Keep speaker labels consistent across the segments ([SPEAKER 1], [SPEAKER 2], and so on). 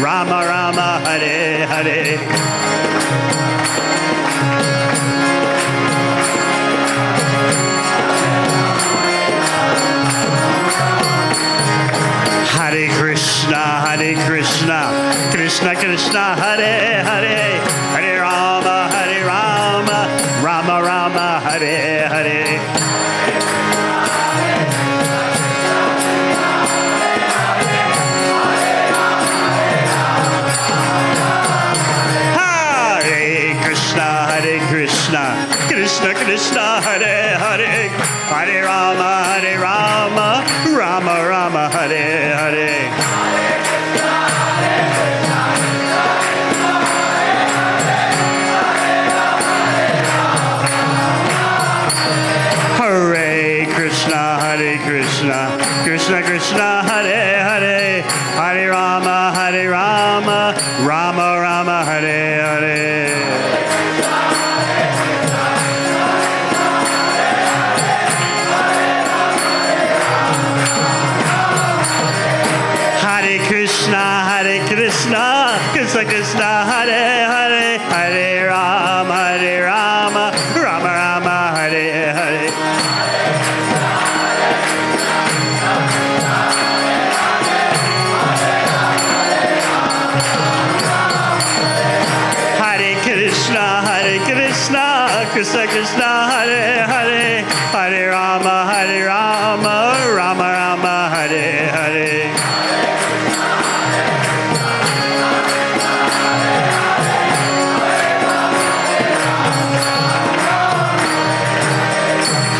[SPEAKER 1] Rama Rama, Hare Hare. Hare Krishna, Krishna Krishna, Hare Hare, Hare Rama, Rama Rama, Hare Hare. Hare Krishna, Krishna Krishna, Hare Hare, Hare Rama, Rama Rama, Hare Hare. Hare Krishna, Krishna Krishna, Hare Hare, Hare Rama, Rama Rama, Hare Hare. Hare Krishna, Krishna Krishna, Hare Hare, Hare Rama, Rama Rama, Hare Hare. Hare Krishna, Krishna Krishna, Hare Hare, Hare Rama, Rama Rama, Hare Hare.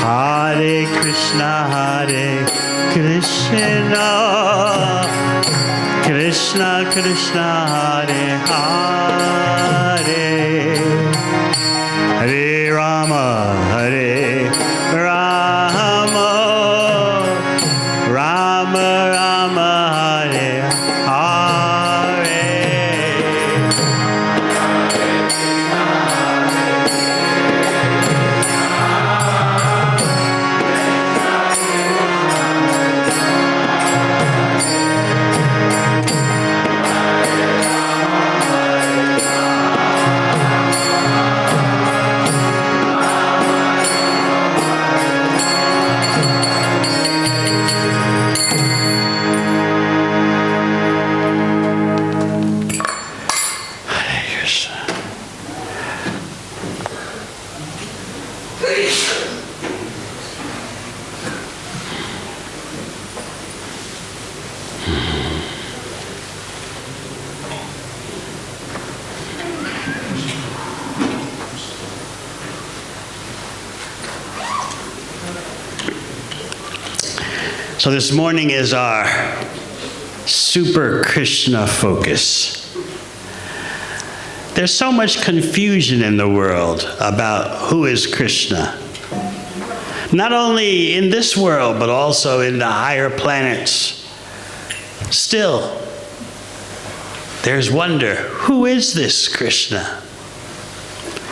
[SPEAKER 1] Hare Krishna, Krishna Krishna, Hare Hare, Hare Rama, Rama Rama, Hare Hare. So this morning is our Super Krishna focus. There's so much confusion in the world about who is Krishna. Not only in this world, but also in the higher planets. Still, there's wonder, who is this Krishna?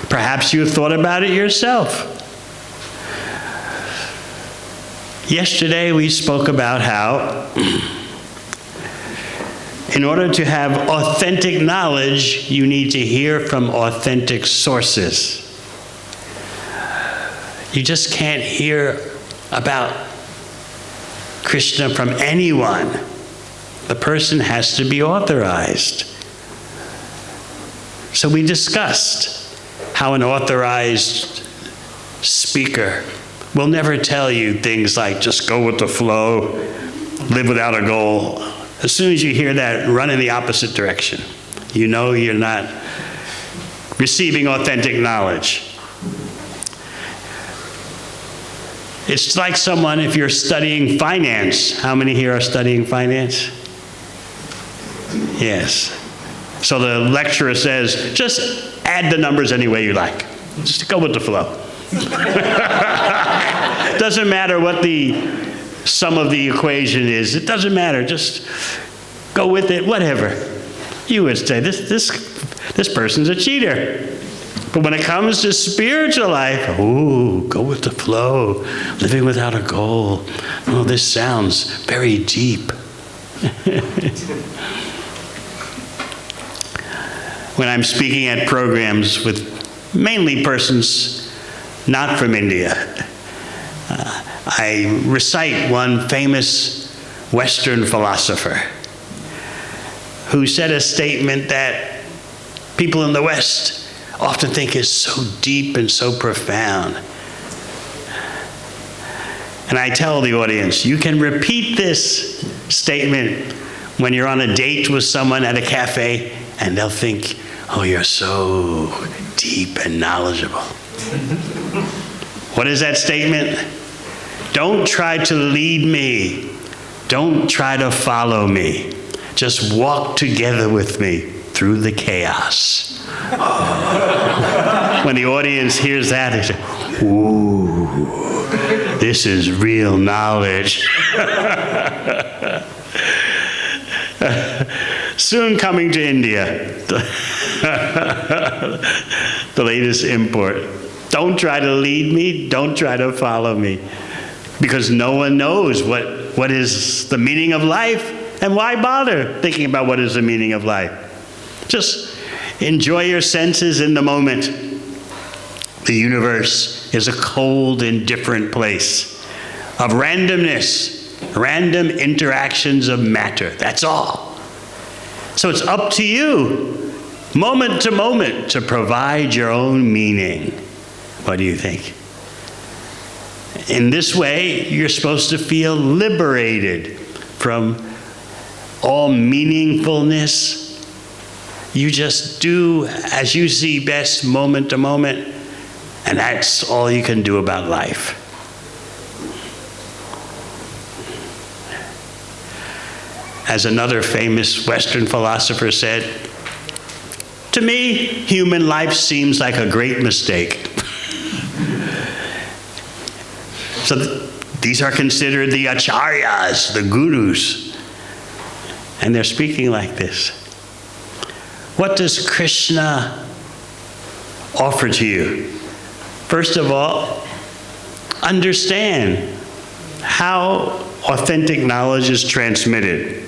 [SPEAKER 1] Perhaps you thought about it yourself. Yesterday we spoke about how in order to have authentic knowledge, you need to hear from authentic sources. You just can't hear about Krishna from anyone. The person has to be authorized. So we discussed how an authorized speaker will never tell you things like just go with the flow, live without a goal. As soon as you hear that, run in the opposite direction. You know you're not receiving authentic knowledge. It's like someone, if you're studying finance. How many here are studying finance? Yes. So the lecturer says, just add the numbers any way you like. Just go with the flow. Doesn't matter what the sum of the equation is. It doesn't matter. Just go with it, whatever. You would say, this person's a cheater. But when it comes to spiritual life, ooh, go with the flow, living without a goal. Oh, this sounds very deep. when I'm speaking at programs with mainly persons not from India. I recite one famous Western philosopher who said a statement that people in the West often think is so deep and so profound. And I tell the audience, you can repeat this statement when you're on a date with someone at a cafe, and they'll think, oh, you're so deep and knowledgeable. What is that statement? Don't try to lead me. Don't try to follow me. Just walk together with me through the chaos. When the audience hears that, they say, ooh, this is real knowledge. Soon coming to India, the latest import. Don't try to lead me, don't try to follow me. Because no one knows what is the meaning of life, and why bother thinking about what is the meaning of life? Just enjoy your senses in the moment. The universe is a cold, indifferent place of randomness, random interactions of matter. That's all. So it's up to you, moment to moment, to provide your own meaning. What do you think? In this way, you're supposed to feel liberated from all meaningfulness. You just do as you see best, moment to moment, and that's all you can do about life. As another famous Western philosopher said, to me, human life seems like a great mistake. So these are considered the acharyas, the gurus. And they're speaking like this. What does Krishna offer to you? First of all, understand how authentic knowledge is transmitted.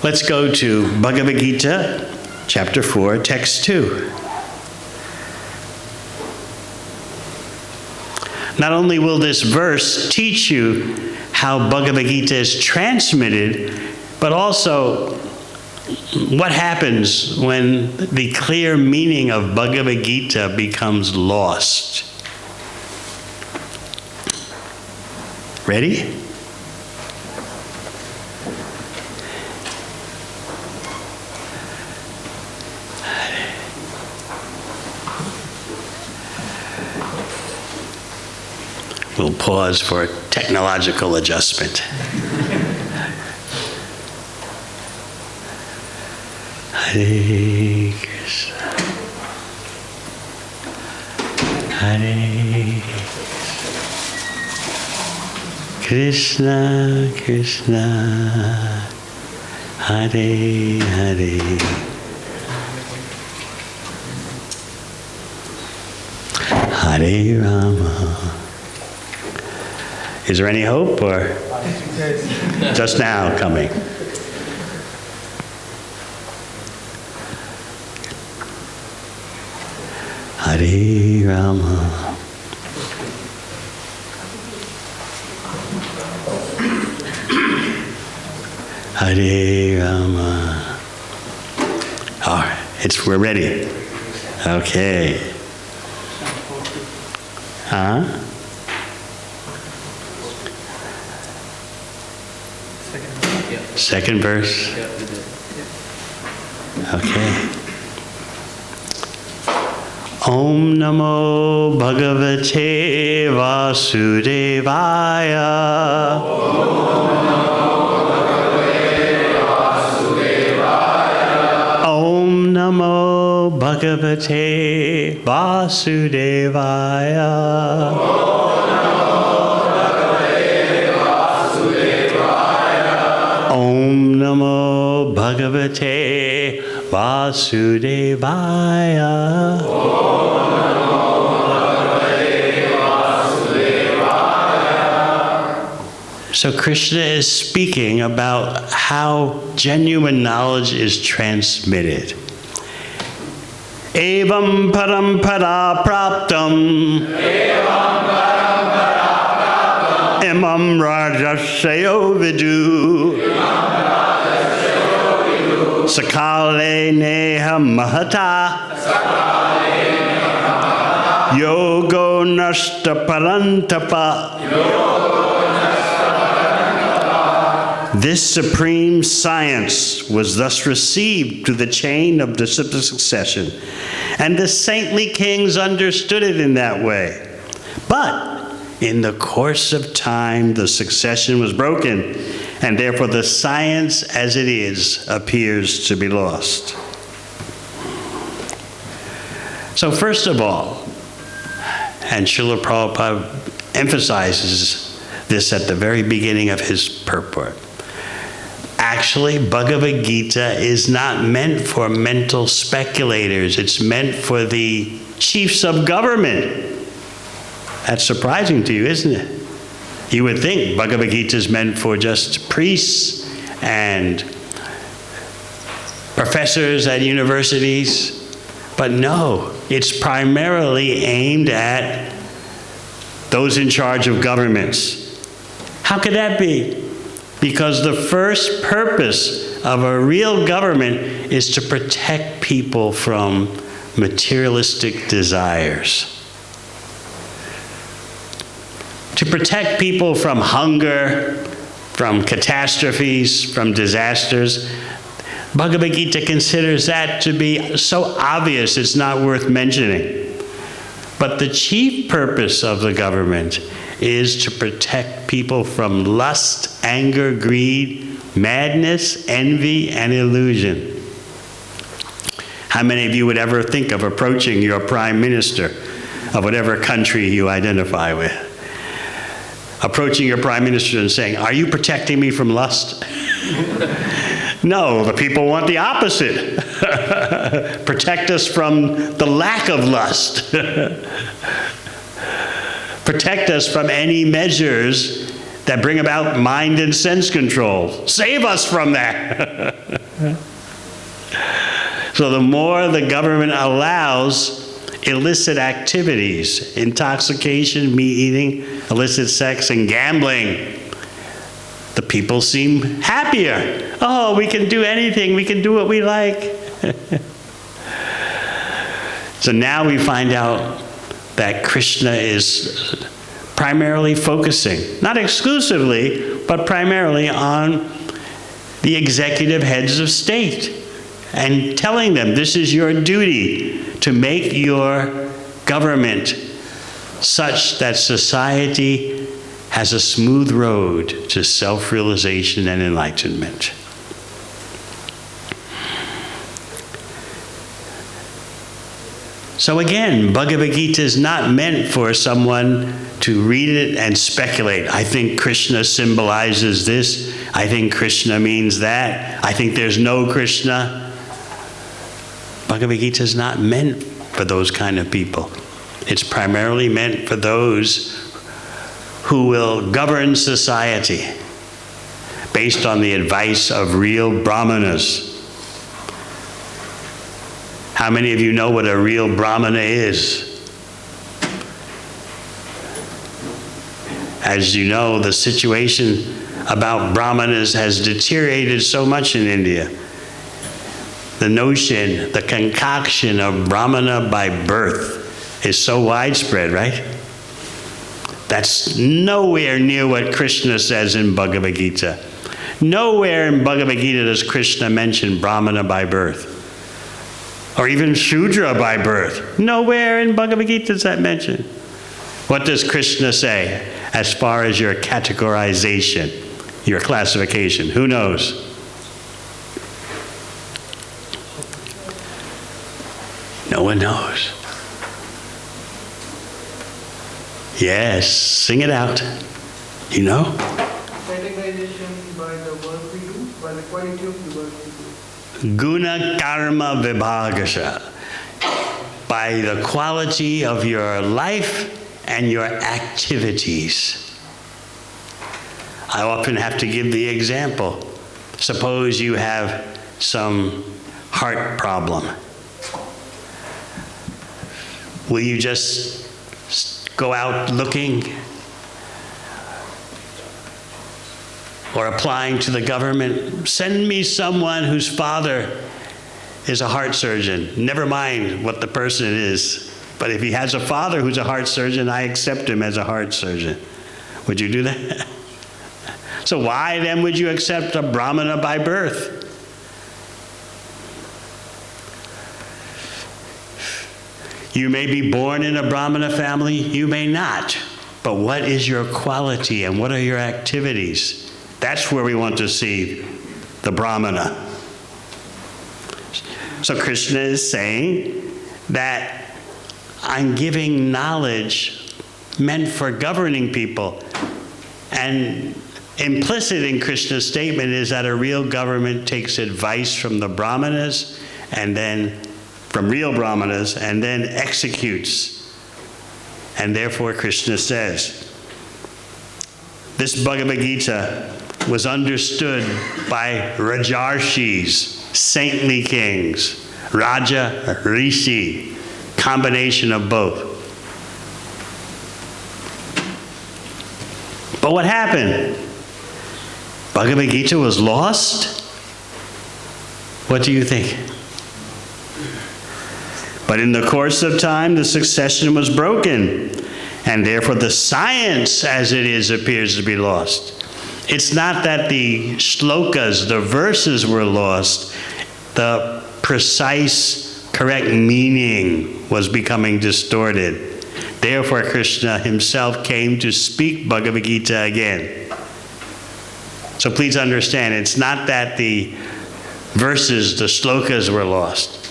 [SPEAKER 1] Let's go to Bhagavad Gita, chapter 4, text 2. Not only will this verse teach you how Bhagavad Gita is transmitted, but also what happens when the clear meaning of Bhagavad Gita becomes lost. Ready? We'll pause for technological adjustment. Hare Krishna, Hare Krishna, Krishna, Hare Hare, Hare Rama. Is there any hope, or just now coming? Hare Rama. Hare Rama. All right, we're ready. Okay. Huh? Second verse? Okay. Om Namo Bhagavate Vasudevaya. Om Namo Bhagavate Vasudevaya. Om Namo Bhagavate Vasudevaya. So Krishna is speaking about how genuine knowledge is transmitted. Evam parampara praptam imam rajasayo vidu sakale neha mahata yogo nasta parantapa. This supreme science was thus received through the chain of disciplic succession, and the saintly kings understood it in that way. But in the course of time, the succession was broken, and therefore the science as it is appears to be lost. So first of all, and Srila Prabhupada emphasizes this at the very beginning of his purport, actually, Bhagavad Gita is not meant for mental speculators. It's meant for the chiefs of government. That's surprising to you, isn't it? You would think Bhagavad Gita is meant for just priests and professors at universities. But no, it's primarily aimed at those in charge of governments. How could that be? Because the first purpose of a real government is to protect people from materialistic desires. To protect people from hunger, from catastrophes, from disasters. Bhagavad Gita considers that to be so obvious it's not worth mentioning. But the chief purpose of the government is to protect people from lust, anger, greed, madness, envy, and illusion. How many of you would ever think of approaching your prime minister of whatever country you identify with? Approaching your prime minister and saying, "Are you protecting me from lust?" No, the people want the opposite. Protect us from the lack of lust. Protect us from any measures that bring about mind and sense control. Save us from that. So the more the government allows illicit activities, intoxication, meat eating, illicit sex, and gambling, the people seem happier. Oh, we can do anything. We can do what we like. So now we find out that Krishna is primarily focusing, not exclusively, but primarily on the executive heads of state and telling them this is your duty to make your government such that society has a smooth road to self-realization and enlightenment. So again, Bhagavad Gita is not meant for someone to read it and speculate. I think Krishna symbolizes this. I think Krishna means that. I think there's no Krishna. Bhagavad Gita is not meant for those kind of people. It's primarily meant for those who will govern society based on the advice of real brahmanas. How many of you know what a real brahmana is? As you know, the situation about brahmanas has deteriorated so much in India. The notion, the concoction of brahmana by birth is so widespread, right? That's nowhere near what Krishna says in Bhagavad Gita. Nowhere in Bhagavad Gita does Krishna mention brahmana by birth. Or even Shudra by birth. Nowhere in Bhagavad Gita is that mentioned. What does Krishna say as far as your categorization, your classification? Who knows? No one knows. Yes, sing it out. You know?
[SPEAKER 2] Categorization by the work we do, by the quality of the work we do.
[SPEAKER 1] Guna karma vibhagasha, by the quality of your life and your activities. I often have to give the example. Suppose you have some heart problem. Will you just go out looking or applying to the government? Send me someone whose father is a heart surgeon. Never mind what the person is. But if he has a father who's a heart surgeon, I accept him as a heart surgeon. Would you do that? So why then would you accept a Brahmana by birth? You may be born in a Brahmana family, you may not. But what is your quality and what are your activities? That's where we want to see the Brahmana. So Krishna is saying that I'm giving knowledge meant for governing people. And implicit in Krishna's statement is that a real government takes advice from the Brahmanas and then from real Brahmanas and then executes. And therefore Krishna says, this Bhagavad Gita was understood by Rajarshis, saintly kings, Raja, Rishi, combination of both. But what happened? Bhagavad Gita was lost? What do you think? But in the course of time, the succession was broken, and therefore the science as it is appears to be lost. It's not that the shlokas, the verses were lost. The precise, correct meaning was becoming distorted. Therefore, Krishna himself came to speak Bhagavad Gita again. So please understand, it's not that the verses, the shlokas were lost.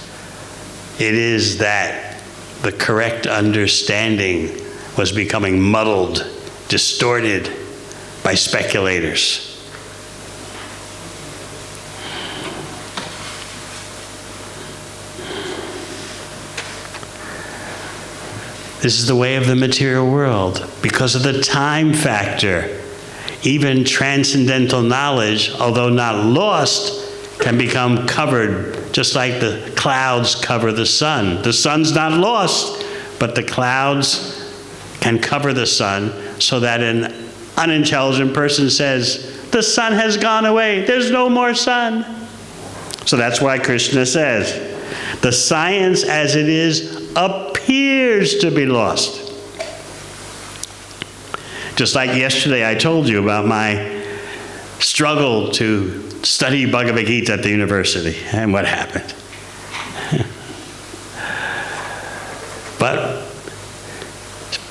[SPEAKER 1] It is that the correct understanding was becoming muddled, distorted by speculators. This is the way of the material world. Because of the time factor, even transcendental knowledge, although not lost, can become covered, just like the clouds cover the sun. The sun's not lost, but the clouds can cover the sun so that an unintelligent person says, the sun has gone away, there's no more sun. So that's why Krishna says, the science as it is appears to be lost. Just like yesterday I told you about my struggle to study Bhagavad Gita at the university and what happened. But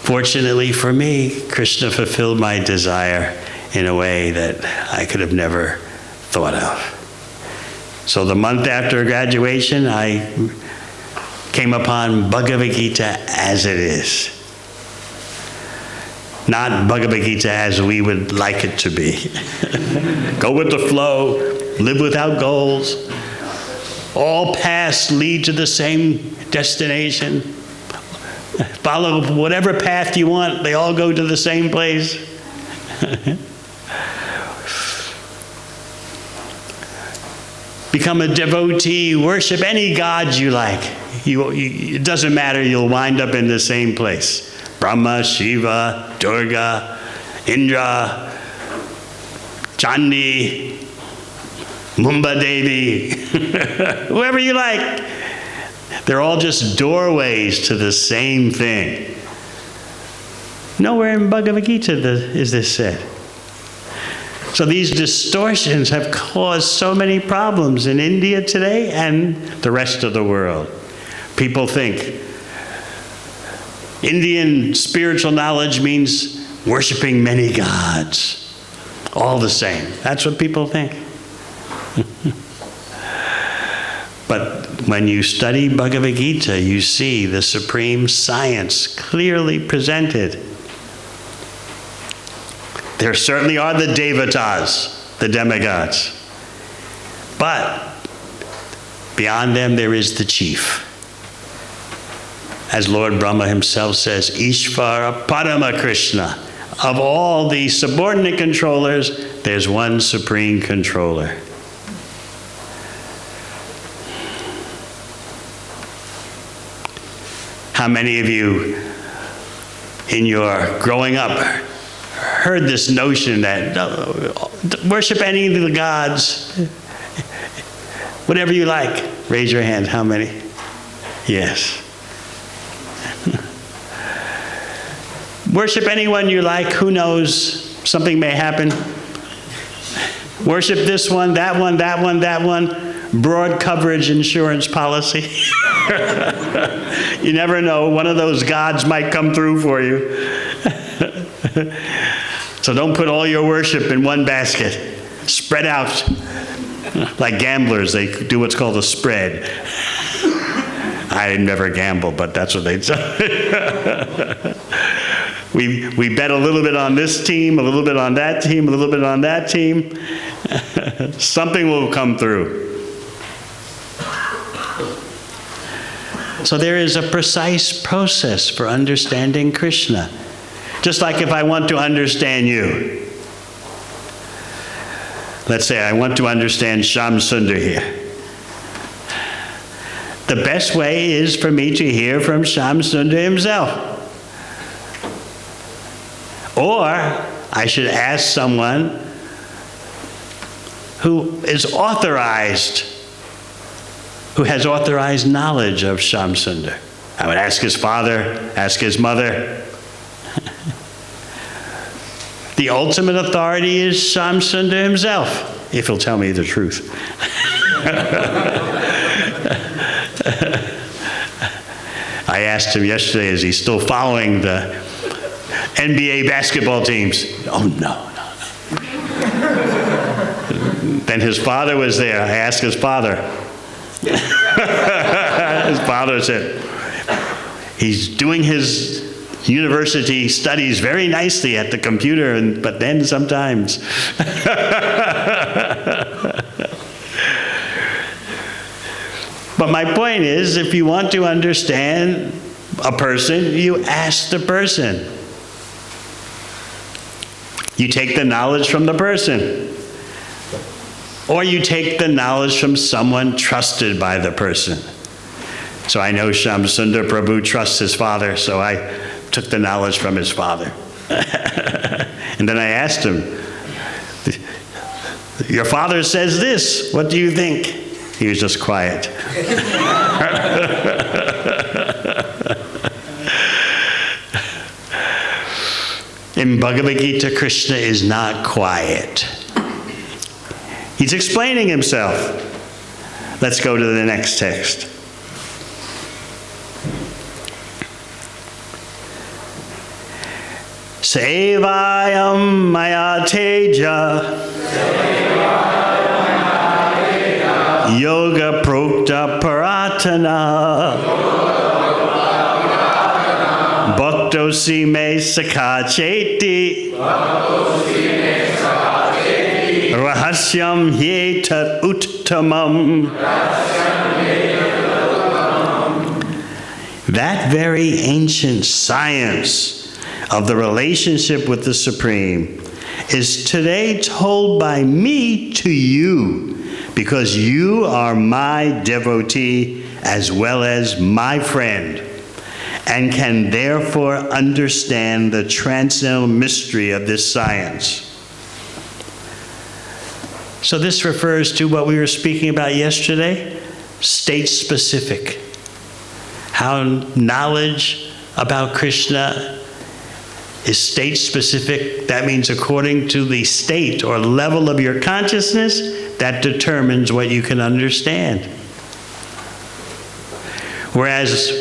[SPEAKER 1] fortunately for me, Krishna fulfilled my desire in a way that I could have never thought of. So the month after graduation, I came upon Bhagavad Gita as it is. Not Bhagavad Gita as we would like it to be. Go with the flow, live without goals. All paths lead to the same destination. Follow whatever path you want, they all go to the same place. Become a devotee, worship any god you like. It doesn't matter, you'll wind up in the same place. Brahma, Shiva, Durga, Indra, Chandi, Mumba Devi, whoever you like. They're all just doorways to the same thing. Nowhere in Bhagavad Gita is this said. So these distortions have caused so many problems in India today and the rest of the world. People think Indian spiritual knowledge means worshiping many gods. All the same. That's what people think. But when you study Bhagavad Gita, you see the supreme science clearly presented. There certainly are the devatas, the demigods. But beyond them there is the chief. As Lord Brahma himself says, Ishvara Parama Krishna, of all the subordinate controllers, there's one supreme controller. How many of you in your growing up heard this notion that worship any of the gods, whatever you like? Raise your hand. How many? Yes. Worship anyone you like. Who knows? Something may happen. Worship this one, that one, that one, that one. Broad coverage insurance policy. You never know. One of those gods might come through for you. So don't put all your worship in one basket. Spread out. Like gamblers, they do what's called a spread. I never gamble, but that's what they say. We bet a little bit on this team, a little bit on that team, a little bit on that team. Something will come through. So there is a precise process for understanding Krishna. Just like if I want to understand you. Let's say I want to understand Shyam Sundar here. The best way is for me to hear from Shyam Sundar himself. Or I should ask someone who is authorized, who has authorized knowledge of Shyam Sundar. I would ask his father, ask his mother. The ultimate authority is Shyam Sundar himself, if he'll tell me the truth. I asked him yesterday, is he still following the NBA basketball teams? Oh, no. Then his father was there. I asked his father. His father said, he's doing his university studies very nicely at the computer, but then sometimes. But my point is, if you want to understand a person, you ask the person. You take the knowledge from the person. Or you take the knowledge from someone trusted by the person. So I know Shyam Sundar Prabhu trusts his father, so I took the knowledge from his father. And then I asked him, your father says this, what do you think? He was just quiet. In Bhagavad Gita, Krishna is not quiet. He's explaining himself. Let's go to the next text. Sevayam maya teja yoga prokta paratana bhaktosi me sakacheti rahasyam yetat uttamam. That very ancient science of the relationship with the Supreme is today told by me to you, because you are my devotee as well as my friend, and can therefore understand the transcendental mystery of this science. So this refers to what we were speaking about yesterday, state-specific. How knowledge about Krishna is state-specific. That means according to the state or level of your consciousness, that determines what you can understand. Whereas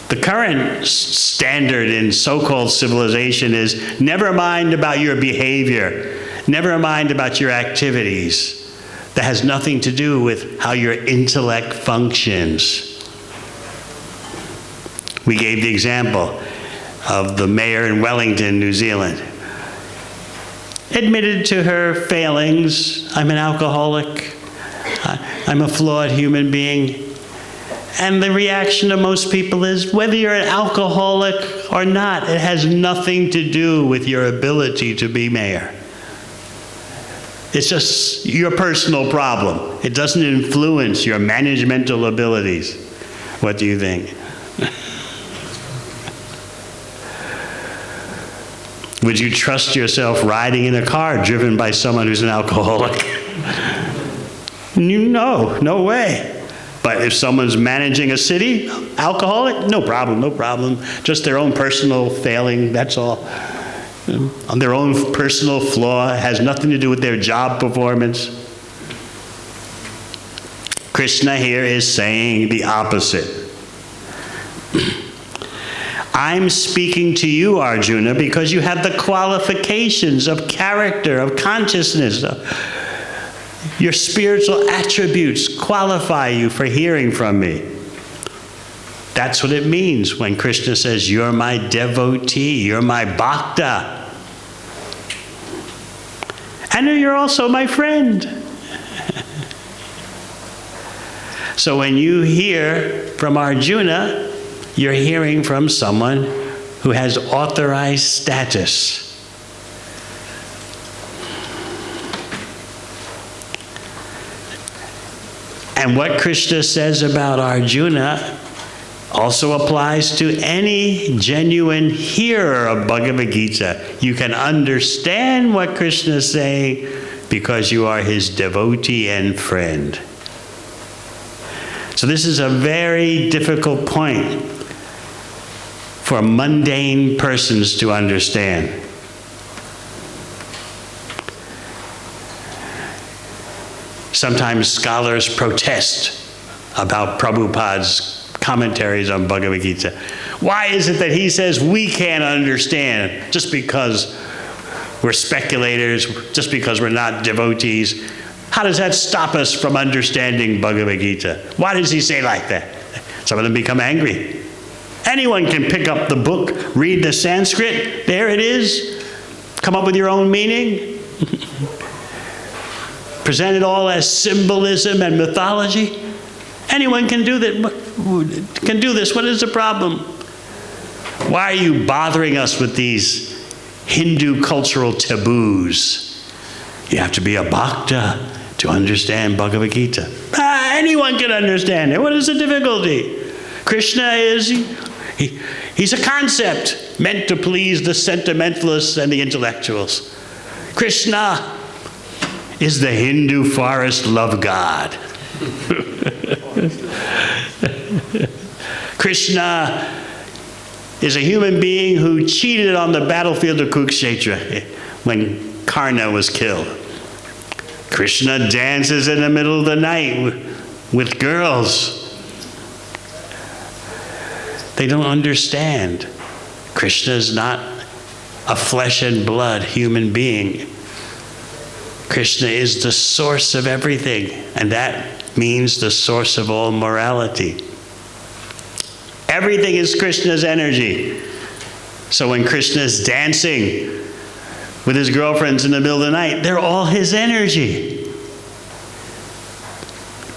[SPEAKER 1] the current standard in so-called civilization is never mind about your behavior, never mind about your activities. That has nothing to do with how your intellect functions. We gave the example of the mayor in Wellington, New Zealand. Admitted to her failings. I'm an alcoholic. I'm a flawed human being. And the reaction of most people is, whether you're an alcoholic or not, it has nothing to do with your ability to be mayor. It's just your personal problem. It doesn't influence your managemental abilities. What do you think? Would you trust yourself riding in a car driven by someone who's an alcoholic? No, no way. But if someone's managing a city, alcoholic, no problem, no problem. Just their own personal failing, that's all. On their own personal flaw, has nothing to do with their job performance. Krishna here is saying the opposite. I'm speaking to you, Arjuna, because you have the qualifications of character, of consciousness. Your spiritual attributes qualify you for hearing from me. That's what it means when Krishna says, you're my devotee, you're my bhakta. And you're also my friend. So when you hear from Arjuna, you're hearing from someone who has authorized status. And what Krishna says about Arjuna also applies to any genuine hearer of Bhagavad Gita. You can understand what Krishna is saying because you are his devotee and friend. So this is a very difficult point for mundane persons to understand. Sometimes scholars protest about Prabhupada's commentaries on Bhagavad Gita. Why is it that he says we can't understand just because we're speculators, just because we're not devotees? How does that stop us from understanding Bhagavad Gita? Why does he say like that? Some of them become angry. Anyone can pick up the book, read the Sanskrit, there it is, come up with your own meaning. Present it all as symbolism and mythology. Anyone can do that. Can do this. What is the problem? Why are you bothering us with these Hindu cultural taboos? You have to be a bhakta to understand Bhagavad Gita. Anyone can understand it. What is the difficulty? Krishna is, he's a concept meant to please the sentimentalists and the intellectuals. Krishna is the Hindu forest love god. Krishna is a human being who cheated on the battlefield of Kurukshetra when Karna was killed. Krishna dances in the middle of the night with girls. They don't understand. Krishna is not a flesh and blood human being. Krishna is the source of everything, and that means the source of all morality. Everything is Krishna's energy. So when Krishna is dancing with his girlfriends in the middle of the night, they're all his energy.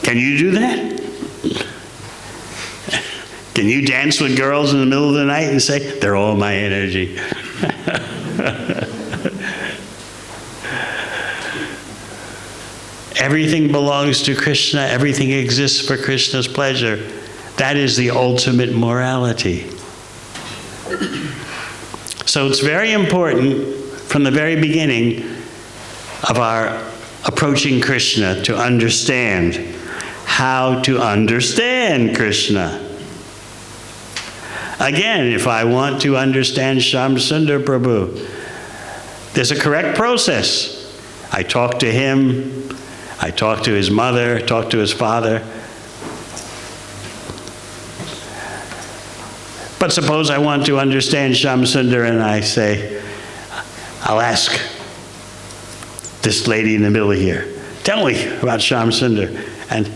[SPEAKER 1] Can you do that? Can you dance with girls in the middle of the night and say, they're all my energy? Everything belongs to Krishna. Everything exists for Krishna's pleasure. That is the ultimate morality. So it's very important from the very beginning of our approaching Krishna to understand how to understand Krishna. Again, if I want to understand Shyamsundar Prabhu, there's a correct process. I talk to him, I talk to his mother, talk to his father. But suppose I want to understand Shyamsundar and I say, I'll ask this lady in the middle here, tell me about Shyamsundar. And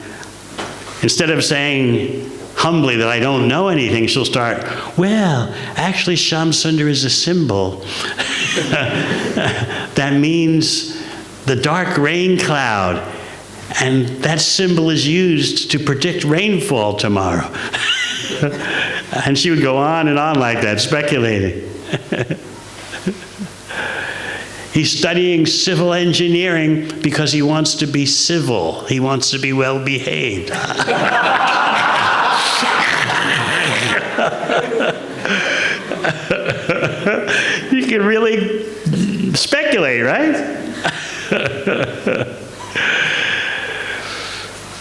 [SPEAKER 1] instead of saying humbly that I don't know anything, she'll start, well, actually Shyamsundar is a symbol. That means the dark rain cloud. And that symbol is used to predict rainfall tomorrow. And she would go on and on like that, speculating. He's studying civil engineering because he wants to be civil. He wants to be well behaved. You can really speculate, right?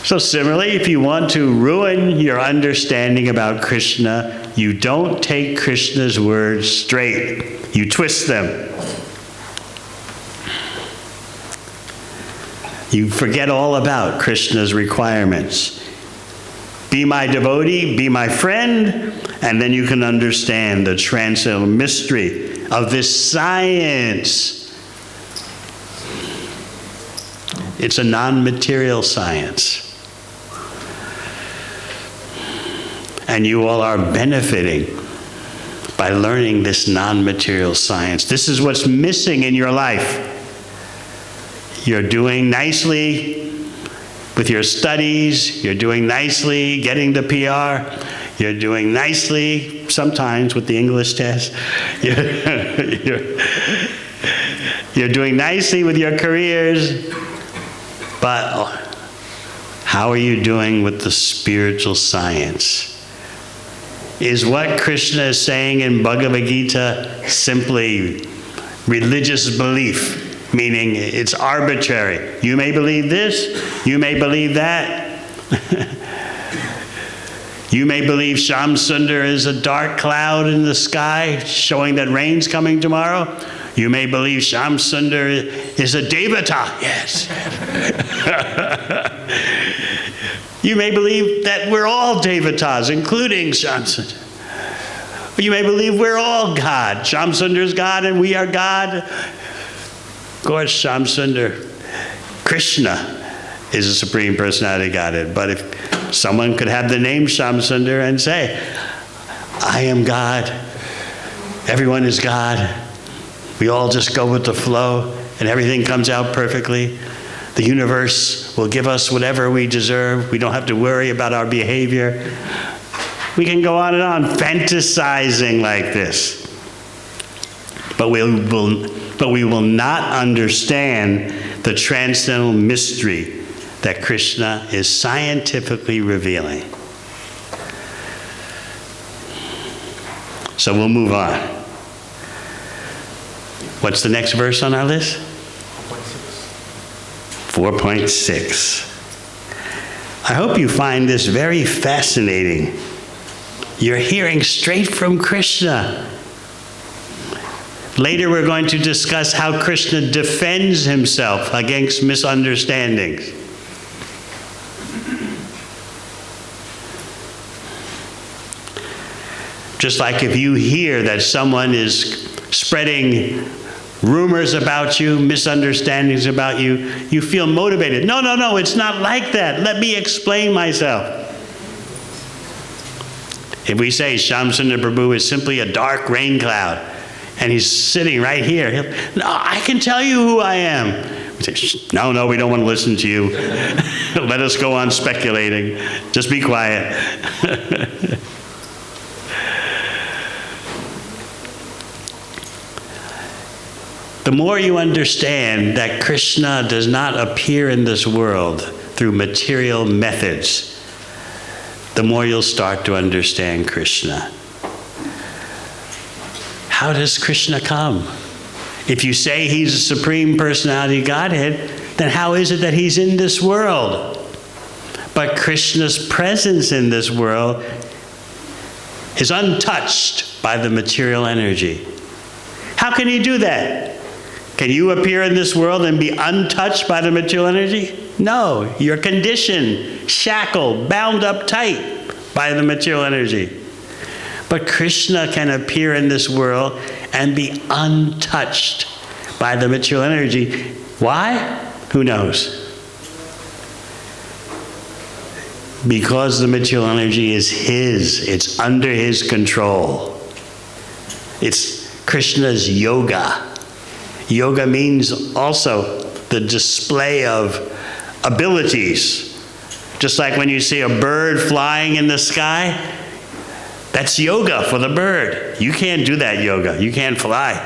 [SPEAKER 1] So similarly, if you want to ruin your understanding about Krishna, you don't take Krishna's words straight. You twist them. You forget all about Krishna's requirements. Be my devotee, be my friend, and then you can understand the transcendental mystery of this science. It's a non-material science. And you all are benefiting by learning this non-material science. This is what's missing in your life. You're doing nicely with your studies. You're doing nicely getting the PR. You're doing nicely sometimes with the English test. You're doing nicely with your careers. But how are you doing with the spiritual science? Is what Krishna is saying in Bhagavad Gita simply religious belief? Meaning it's arbitrary. You may believe this, you may believe that. You may believe Shyam Sundar is a dark cloud in the sky showing that rain's coming tomorrow. You may believe Shyam Sundar is a Devata. Yes. You may believe that we're all Devatas, including Shyam Sundar. You may believe we're all God. Shyam Sundar is God and we are God. Of course, Shyam Sundar, Krishna is a Supreme Personality of Godhead. But if someone could have the name Shyam Sundar and say, I am God, everyone is God, we all just go with the flow and everything comes out perfectly. The universe will give us whatever we deserve. We don't have to worry about our behavior. We can go on and on fantasizing like this. But we will not understand the transcendental mystery that Krishna is scientifically revealing. So we'll move on. What's the next verse on our list? 4.6. I hope you find this very fascinating. You're hearing straight from Krishna. Later we're going to discuss how Krishna defends himself against misunderstandings. Just like if you hear that someone is spreading rumors about you, misunderstandings about you, you feel motivated. No, it's not like that. Let me explain myself. If we say Shyam Sundar Prabhu is simply a dark rain cloud, and he's sitting right here, no, I can tell you who I am. We say, no, we don't want to listen to you. Let us go on speculating. Just be quiet. The more you understand that Krishna does not appear in this world through material methods, the more you'll start to understand Krishna. How does Krishna come? If you say he's a Supreme Personality of Godhead, then how is it that he's in this world? But Krishna's presence in this world is untouched by the material energy. How can he do that? Can you appear in this world and be untouched by the material energy? No, you're conditioned, shackled, bound up tight by the material energy. But Krishna can appear in this world and be untouched by the material energy. Why? Who knows? Because the material energy is his. It's under his control. It's Krishna's yoga. Yoga means also the display of abilities. Just like when you see a bird flying in the sky, that's yoga for the bird. You can't do that yoga. You can't fly.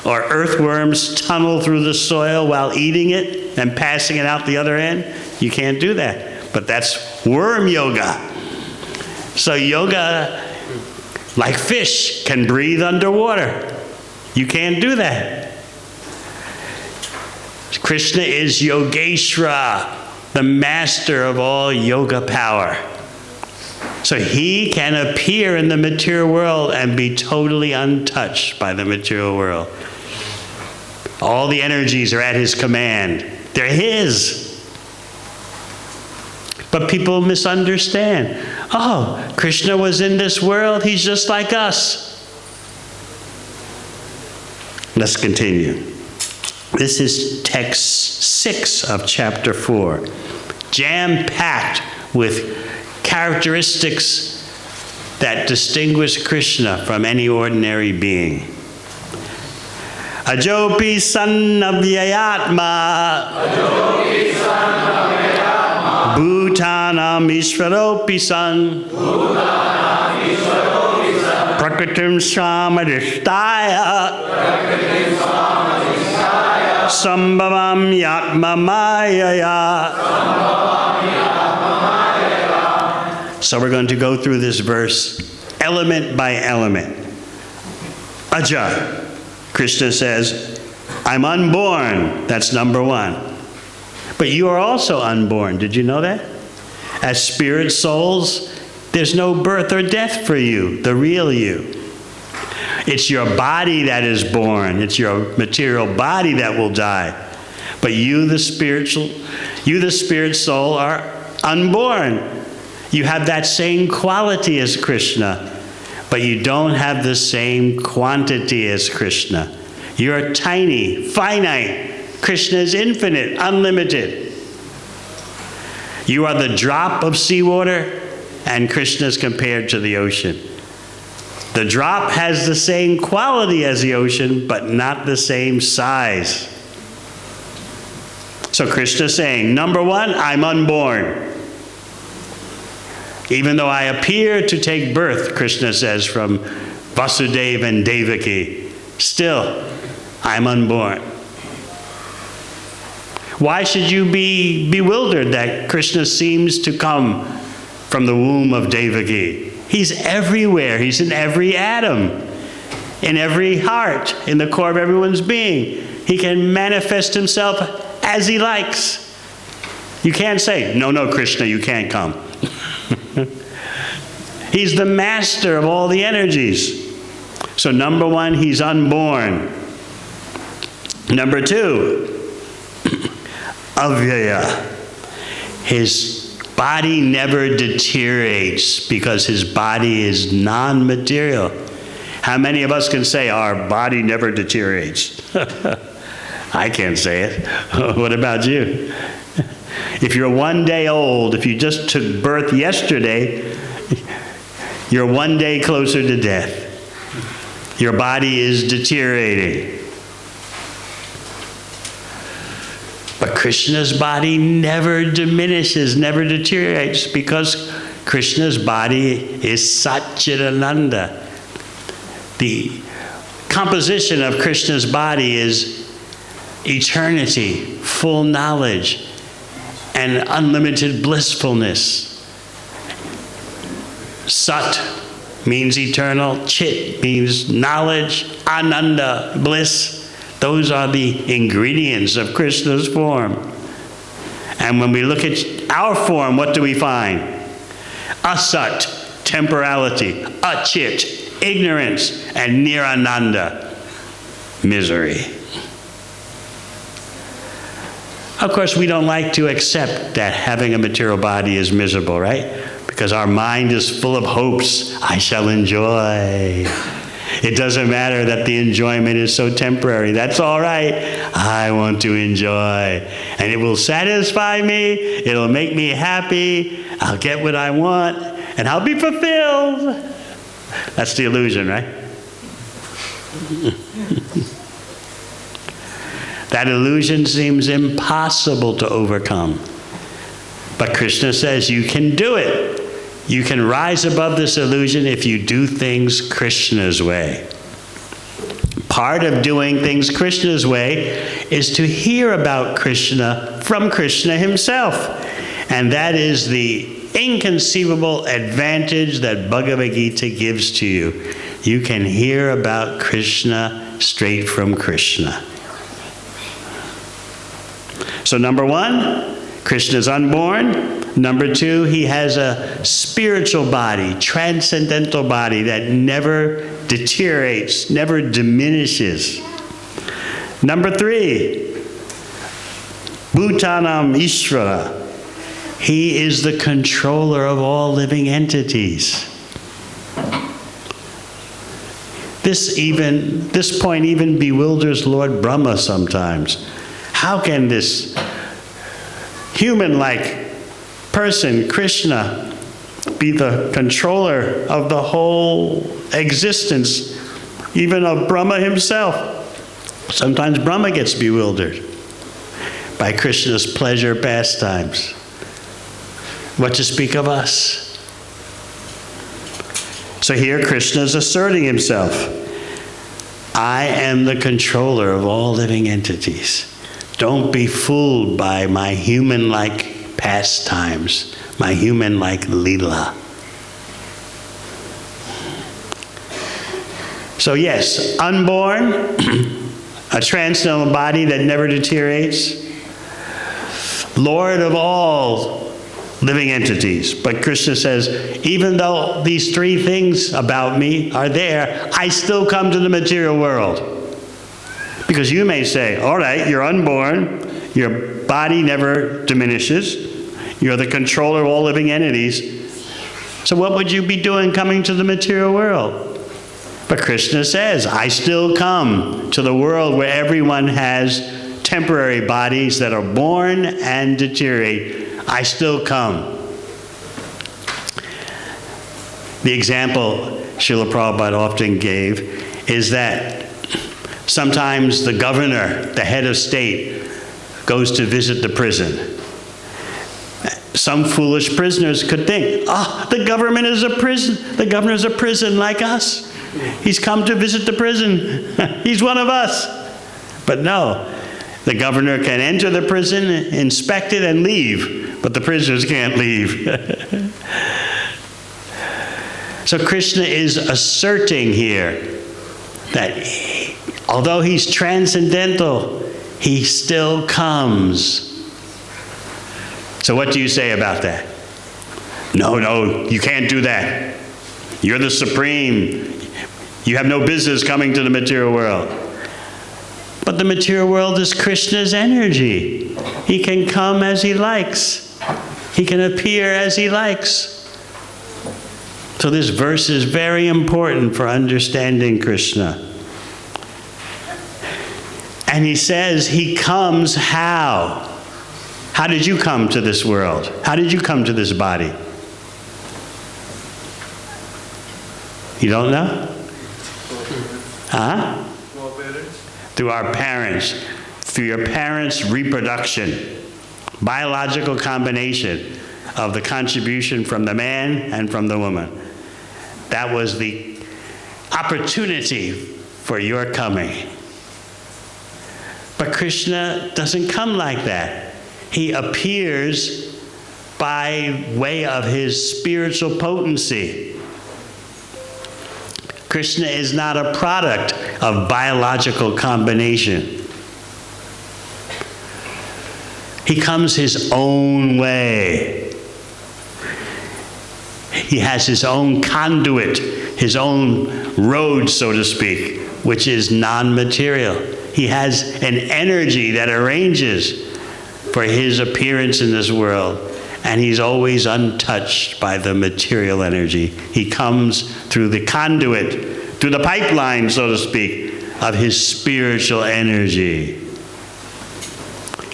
[SPEAKER 1] Or earthworms tunnel through the soil while eating it and passing it out the other end. You can't do that. But that's worm yoga. So yoga, like fish, can breathe underwater. You can't do that. Krishna is Yogeshwara, the master of all yoga power. So he can appear in the material world and be totally untouched by the material world. All the energies are at his command. They're his. But people misunderstand. Oh, Krishna was in this world. He's just like us. Let's continue. This is text 6 of chapter 4. Jam-packed with characteristics that distinguish Krishna from any ordinary being. Ajopi sannavyayatma Bhutanam Ishvaropi san Prakritim Samadhishtaya Sambhavam Yatma Mayaya. So we're going to go through this verse element by element. Aja. Krishna says, I'm unborn. That's number 1. But you are also unborn. Did you know that? As spirit souls, there's no birth or death for you, the real you. It's your body that is born. It's your material body that will die. But you, the spirit soul, are unborn. You have that same quality as Krishna. But you don't have the same quantity as Krishna. You're tiny, finite. Krishna is infinite, unlimited. You are the drop of seawater, and Krishna is compared to the ocean. The drop has the same quality as the ocean, but not the same size. So Krishna is saying, number 1, I'm unborn. Even though I appear to take birth, Krishna says, from Vasudeva and Devaki, still, I'm unborn. Why should you be bewildered that Krishna seems to come from the womb of Devaki? He's everywhere. He's in every atom, in every heart, in the core of everyone's being. He can manifest himself as he likes. You can't say, no, Krishna, you can't come. He's the master of all the energies. So number 1, he's unborn. Number 2, avyaya. His body never deteriorates because his body is non-material. How many of us can say our body never deteriorates? I can't say it. What about you? If you're 1 day old, if you just took birth yesterday, you're 1 day closer to death. Your body is deteriorating. But Krishna's body never diminishes, never deteriorates, because Krishna's body is Satchidananda. The composition of Krishna's body is eternity, full knowledge, and unlimited blissfulness. Sat means eternal, Chit means knowledge, Ananda, bliss. Those are the ingredients of Krishna's form. And when we look at our form, what do we find? Asat, temporality, Achit, ignorance, and Nirananda, misery. Of course, we don't like to accept that having a material body is miserable, right? Because our mind is full of hopes. I shall enjoy. It doesn't matter that the enjoyment is so temporary. That's all right. I want to enjoy. And it will satisfy me. It'll make me happy. I'll get what I want. And I'll be fulfilled. That's the illusion, right? That illusion seems impossible to overcome. But Krishna says you can do it. You can rise above this illusion if you do things Krishna's way. Part of doing things Krishna's way is to hear about Krishna from Krishna himself. And that is the inconceivable advantage that Bhagavad Gita gives to you. You can hear about Krishna straight from Krishna. So number one, Krishna's unborn. Number two, he has a spiritual body, transcendental body that never deteriorates, never diminishes. Number three, Bhutanam Ishvara. He is the controller of all living entities. This point even bewilders Lord Brahma sometimes. How can this human-like person, Krishna, be the controller of the whole existence, even of Brahma himself? Sometimes Brahma gets bewildered by Krishna's pleasure pastimes. What to speak of us? So here Krishna is asserting himself. I am the controller of all living entities. Don't be fooled by my human-like pastimes, my human-like Leela. So yes, unborn, a transcendental body that never deteriorates, Lord of all living entities. But Krishna says, even though these three things about me are there, I still come to the material world. Because you may say, all right, you're unborn, your body never diminishes, you're the controller of all living entities, so what would you be doing coming to the material world? But Krishna says, I still come to the world where everyone has temporary bodies that are born and deteriorate. I still come. The example Srila Prabhupada often gave is that sometimes the governor, the head of state, goes to visit the prison. Some foolish prisoners could think, the government is a prison. The governor is a prison like us. He's come to visit the prison. He's one of us. But no, the governor can enter the prison, inspect it, and leave. But the prisoners can't leave. So Krishna is asserting here that although he's transcendental, he still comes. So what do you say about that? No, you can't do that. You're the supreme. You have no business coming to the material world. But the material world is Krishna's energy. He can come as he likes. He can appear as he likes. So this verse is very important for understanding Krishna. And he says he comes how? How did you come to this world? How did you come to this body? You don't know? Huh? Through our parents. Through your parents' reproduction. Biological combination of the contribution from the man and from the woman. That was the opportunity for your coming. But Krishna doesn't come like that. He appears by way of his spiritual potency. Krishna is not a product of biological combination. He comes his own way. He has his own conduit, his own road, so to speak, which is non-material. He has an energy that arranges for his appearance in this world, and he's always untouched by the material energy. He comes through the conduit, through the pipeline, so to speak, of his spiritual energy.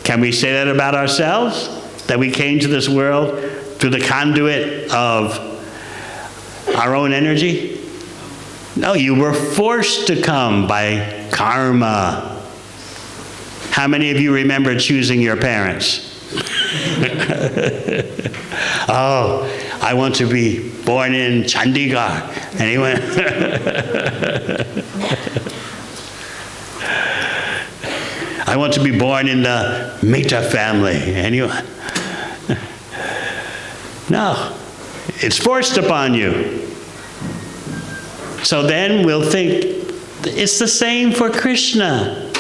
[SPEAKER 1] Can we say that about ourselves? That we came to this world through the conduit of our own energy? No, you were forced to come by karma. How many of you remember choosing your parents? Oh, I want to be born in Chandigarh. Anyone? I want to be born in the Mehta family. Anyone? No. It's forced upon you. So then we'll think, it's the same for Krishna.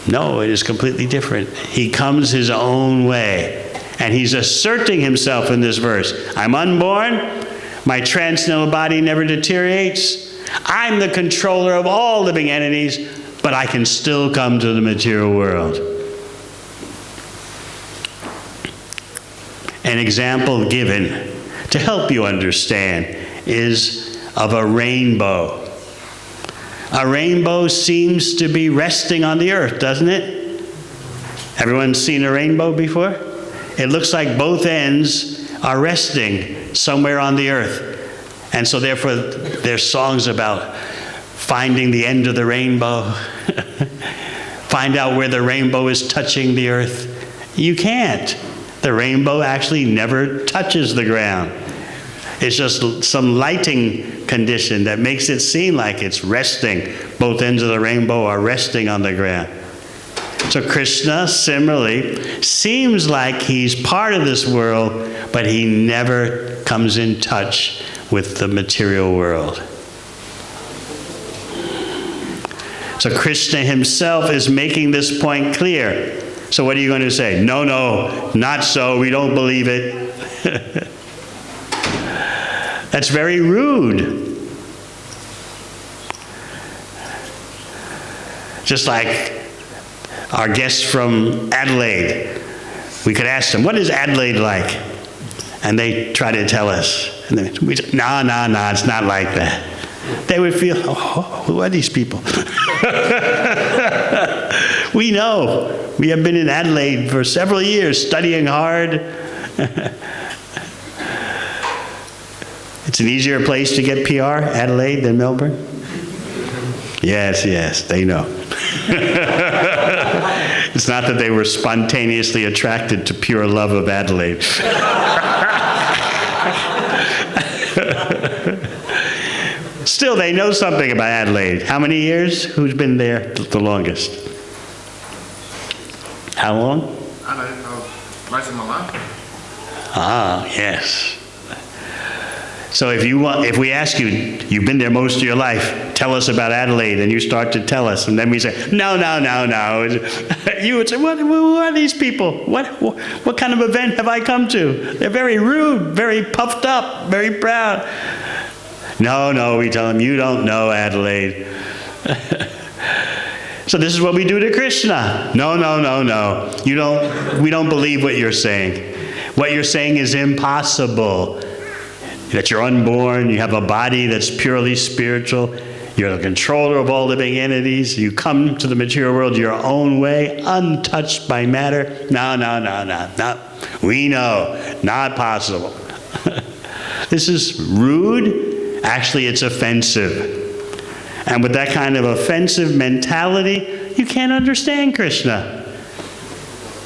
[SPEAKER 1] No, it is completely different. He comes his own way. And he's asserting himself in this verse. I'm unborn. My transcendental body never deteriorates. I'm the controller of all living entities, but I can still come to the material world. An example given to help you understand is of a rainbow. A rainbow seems to be resting on the earth, doesn't it? Everyone seen a rainbow before? It looks like both ends are resting somewhere on the earth. And so therefore, there's songs about finding the end of the rainbow. Find out where the rainbow is touching the earth. You can't. The rainbow actually never touches the ground. It's just some lighting condition that makes it seem like it's resting. Both ends of the rainbow are resting on the ground. So Krishna, similarly, seems like he's part of this world, but he never comes in touch with the material world. So Krishna himself is making this point clear. So what are you going to say? No, no, not so. We don't believe it. That's very rude. Just like our guests from Adelaide. We could ask them, what is Adelaide like? And they try to tell us. And then we say, no, it's not like that. They would feel, oh, who are these people? We know. We have been in Adelaide for several years, studying hard. It's an easier place to get PR, Adelaide, than Melbourne? Yes, they know. It's not that they were spontaneously attracted to pure love of Adelaide. Still, they know something about Adelaide. How many years? Who's been there the longest? How long?
[SPEAKER 3] Most of my life.
[SPEAKER 1] Ah, yes. So if we ask you, you've been there most of your life, tell us about Adelaide, and you start to tell us, and then we say, no. You would say, who are these people? What kind of event have I come to? They're very rude, very puffed up, very proud. No, we tell them, you don't know Adelaide. So this is what we do to Krishna. No. We don't believe what you're saying. What you're saying is impossible. That you're unborn, you have a body that's purely spiritual, you're the controller of all living entities, you come to the material world your own way, untouched by matter. No. We know, not possible. This is rude. Actually, it's offensive. And with that kind of offensive mentality, you can't understand Krishna.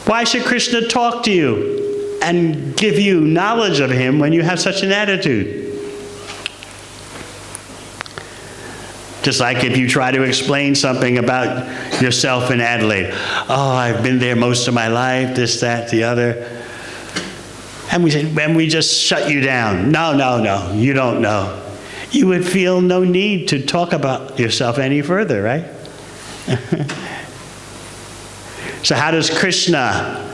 [SPEAKER 1] Why should Krishna talk to you and give you knowledge of him when you have such an attitude? Just like if you try to explain something about yourself in Adelaide. Oh, I've been there most of my life, this, that, the other. And we just shut you down. No, you don't know. You would feel no need to talk about yourself any further, right? So how does Krishna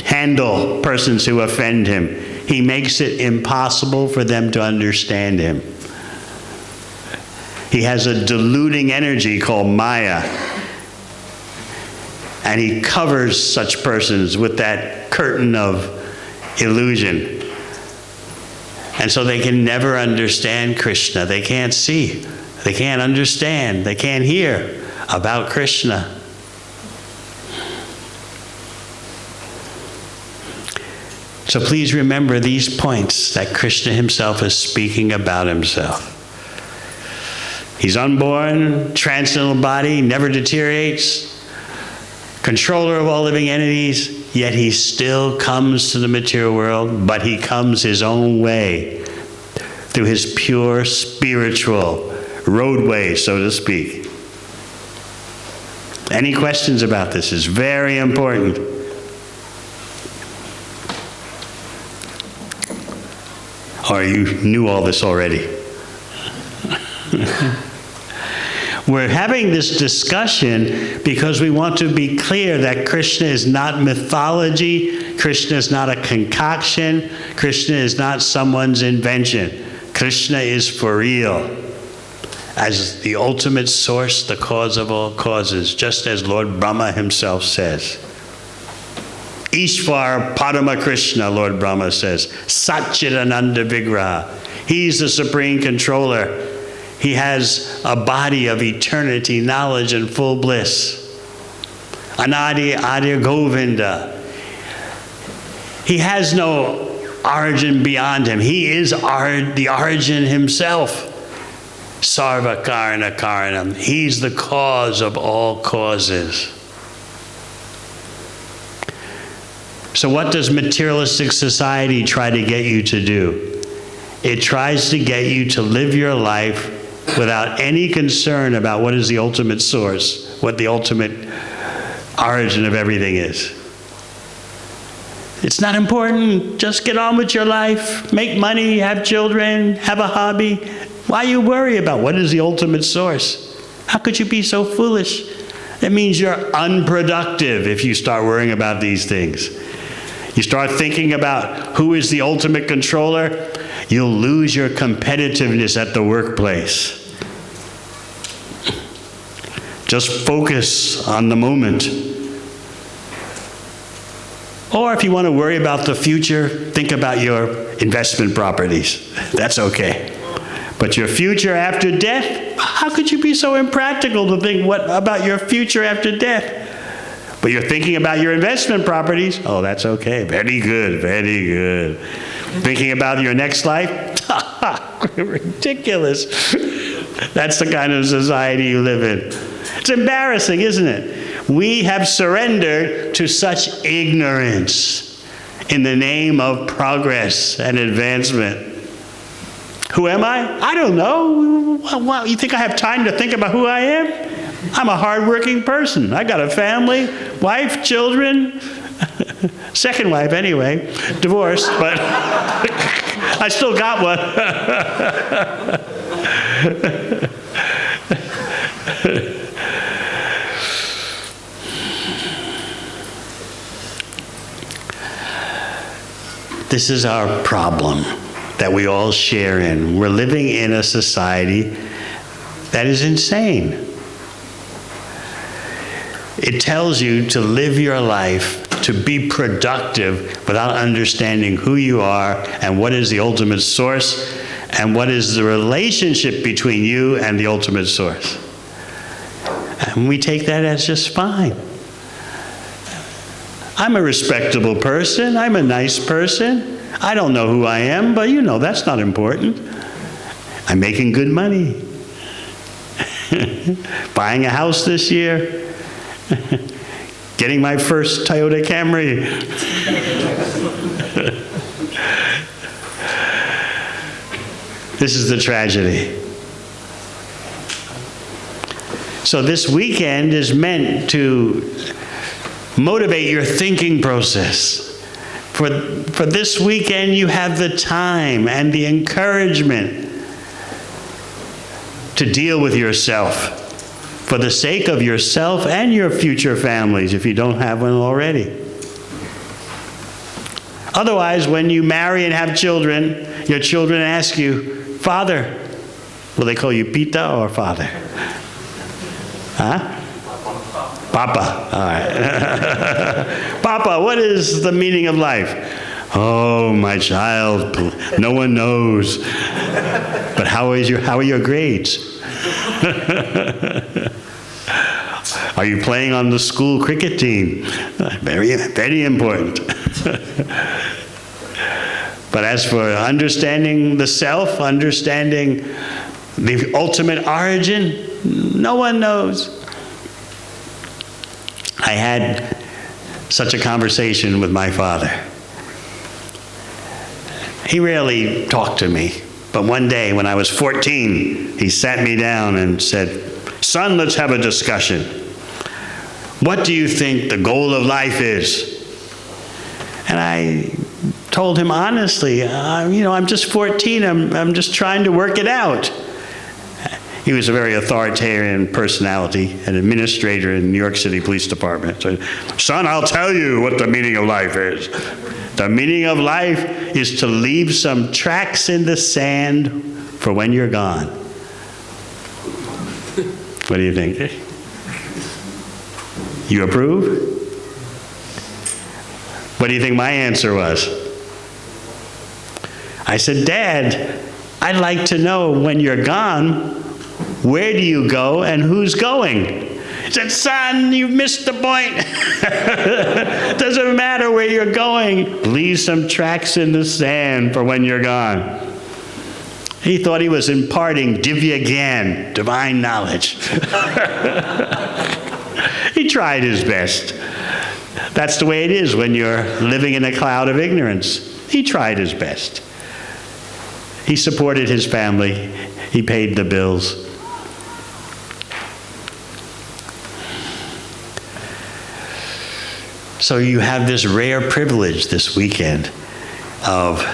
[SPEAKER 1] handle persons who offend him? He makes it impossible for them to understand him. He has a deluding energy called Maya. And he covers such persons with that curtain of illusion. And so they can never understand Krishna. They can't see. They can't understand. They can't hear about Krishna. So please remember these points that Krishna himself is speaking about himself. He's unborn, transcendental body, never deteriorates. controller of all living entities, yet he still comes to the material world, but he comes his own way, through his pure spiritual roadway, so to speak. Any questions about this? Is very important. Or you knew all this already? We're having this discussion because we want to be clear that Krishna is not mythology, Krishna is not a concoction, Krishna is not someone's invention. Krishna is for real, as the ultimate source, the cause of all causes, just as Lord Brahma himself says. Ishvar Parama Krishna, Lord Brahma says, Satchidananda Vigraha. He's the supreme controller. He has a body of eternity, knowledge, and full bliss. Anadi Adi Govinda. He has no origin beyond him. He is the origin himself. Sarva Karana Karanam. He's the cause of all causes. So what does materialistic society try to get you to do? It tries to get you to live your life without any concern about what is the ultimate source, what the ultimate origin of everything is. It's not important. Just get on with your life, make money, have children, have a hobby. Why you worry about what is the ultimate source? How could you be so foolish? That means you're unproductive if you start worrying about these things. You start thinking about who is the ultimate controller, you'll lose your competitiveness at the workplace. Just focus on the moment. Or if you want to worry about the future, think about your investment properties. That's okay. But your future after death, how could you be so impractical to think about your future after death? But you're thinking about your investment properties, oh, that's okay. Very good, very good. Thinking about your next life? Ridiculous. That's the kind of society you live in. It's embarrassing, isn't it? We have surrendered to such ignorance in the name of progress and advancement. Who am I? I don't know. What, you think I have time to think about who I am? I'm a hardworking person. I got a family, wife, children. Second wife, anyway. Divorced, but I still got one. This is our problem that we all share in. We're living in a society that is insane. It tells you to live your life, to be productive without understanding who you are and what is the ultimate source and what is the relationship between you and the ultimate source. And we take that as just fine. I'm a respectable person. I'm a nice person. I don't know who I am, but you know, that's not important. I'm making good money. Buying a house this year. Getting my first Toyota Camry. This is the tragedy. So this weekend is meant to motivate your thinking process. For this weekend, you have the time and the encouragement to deal with yourself for the sake of yourself and your future families, if you don't have one already. Otherwise, when you marry and have children, your children ask you, Father, will they call you Pita or Father? Huh? Papa, all right. Papa, what is the meaning of life? Oh, my child, no one knows. But how are your grades? Are you playing on the school cricket team? Very, very important. But as for understanding the self, understanding the ultimate origin, no one knows. I I had such a conversation with my father. He rarely talked to me, but one day when I was 14, he sat me down and said, "Son, let's have a discussion. What do you think the goal of life is?" And I told him honestly, I'm just 14, I'm just trying to work it out. He was a very authoritarian personality, an administrator in New York City Police Department. So, "Son, I'll tell you what the meaning of life is. The meaning of life is to leave some tracks in the sand for when you're gone." What do you think? You approve? What do you think my answer was? I said, "Dad, I'd like to know when you're gone, where do you go and who's going?" He said, "Son, you've missed the point. Doesn't matter where you're going. Leave some tracks in the sand for when you're gone." He thought he was imparting divya gyan, divine knowledge. He tried his best. That's the way it is when you're living in a cloud of ignorance. He tried his best. He supported his family. He paid the bills. So you have this rare privilege this weekend of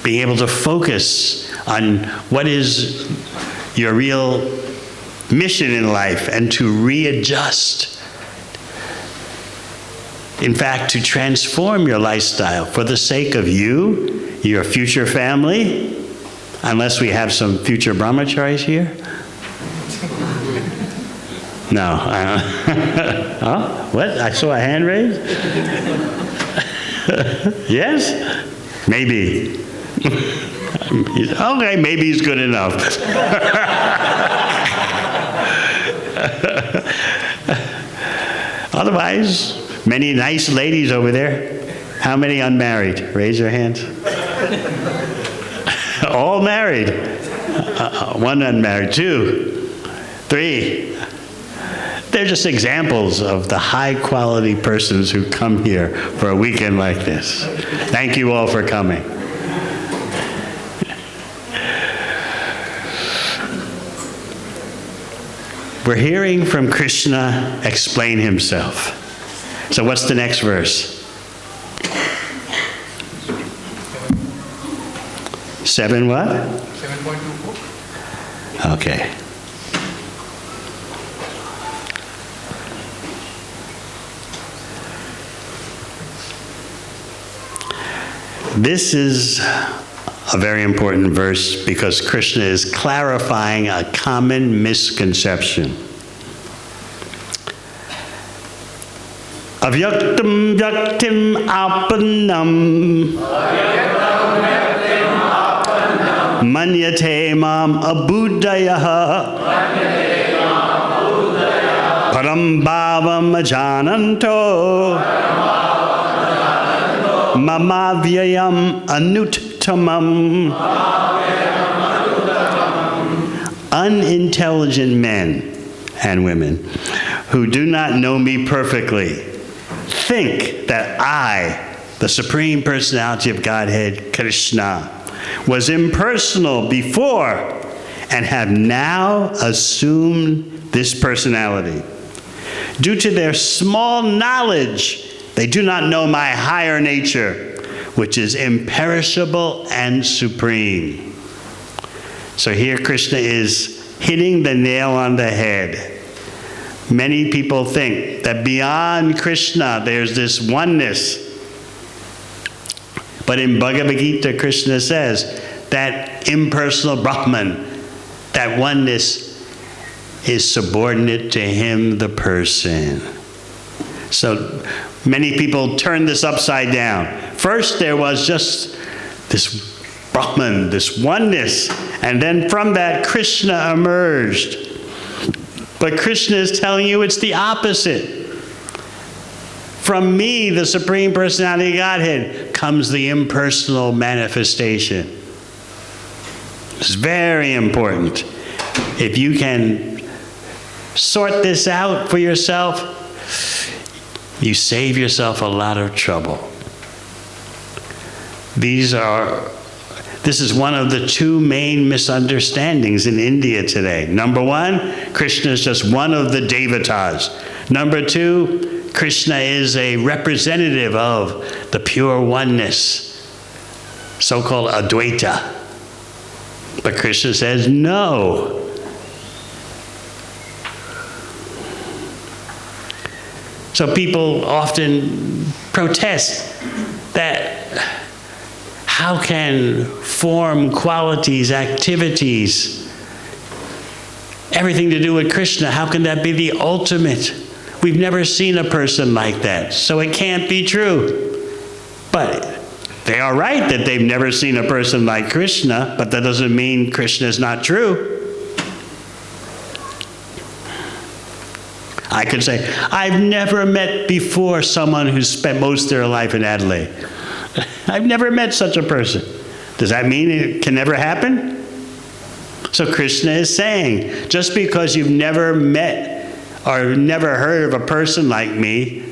[SPEAKER 1] being able to focus on what is your real mission in life and to readjust. In fact, to transform your lifestyle for the sake of you, your future family, unless we have some future brahmacharis here. No. Huh? What? I saw a hand raised? Yes? Maybe. Okay, maybe he's good enough. Otherwise, many nice ladies over there. How many unmarried? Raise your hands. All married. One unmarried. 2, 3. They're just examples of the high-quality persons who come here for a weekend like this. Thank you all for coming. We're hearing from Krishna explain himself. So what's the next verse? 7 what? 7.24. Okay. This is a very important verse because Krishna is clarifying a common misconception. Avyaktam vyaktim apanam manyate mam abuddhayaha param bhavam ajananto mamavyayam anuttamam. Unintelligent men and women who do not know me perfectly think that I, the Supreme Personality of Godhead, Krishna, was impersonal before and have now assumed this personality. Due to their small knowledge, they do not know my higher nature, which is imperishable and supreme. So here Krishna is hitting the nail on the head. Many people think that beyond Krishna there's this oneness. But in Bhagavad Gita, Krishna says that impersonal Brahman, that oneness, is subordinate to him, the person. So many people turn this upside down. First there was just this Brahman, this oneness, and then from that Krishna emerged. But Krishna is telling you it's the opposite. From me, the Supreme Personality of Godhead, comes the impersonal manifestation. It's very important. If you can sort this out for yourself, you save yourself a lot of trouble. This is one of the two main misunderstandings in India today. Number one, Krishna is just one of the devatas. Number two, Krishna is a representative of the pure oneness, so-called Advaita. But Krishna says no. So people often protest that how can form, qualities, activities, everything to do with Krishna, how can that be the ultimate? We've never seen a person like that, so it can't be true. But they are right that they've never seen a person like Krishna, but that doesn't mean Krishna is not true. I could say, I've never met before someone who's spent most of their life in Adelaide. I've never met such a person. Does that mean it can never happen? So Krishna is saying, just because you've never met or never heard of a person like me,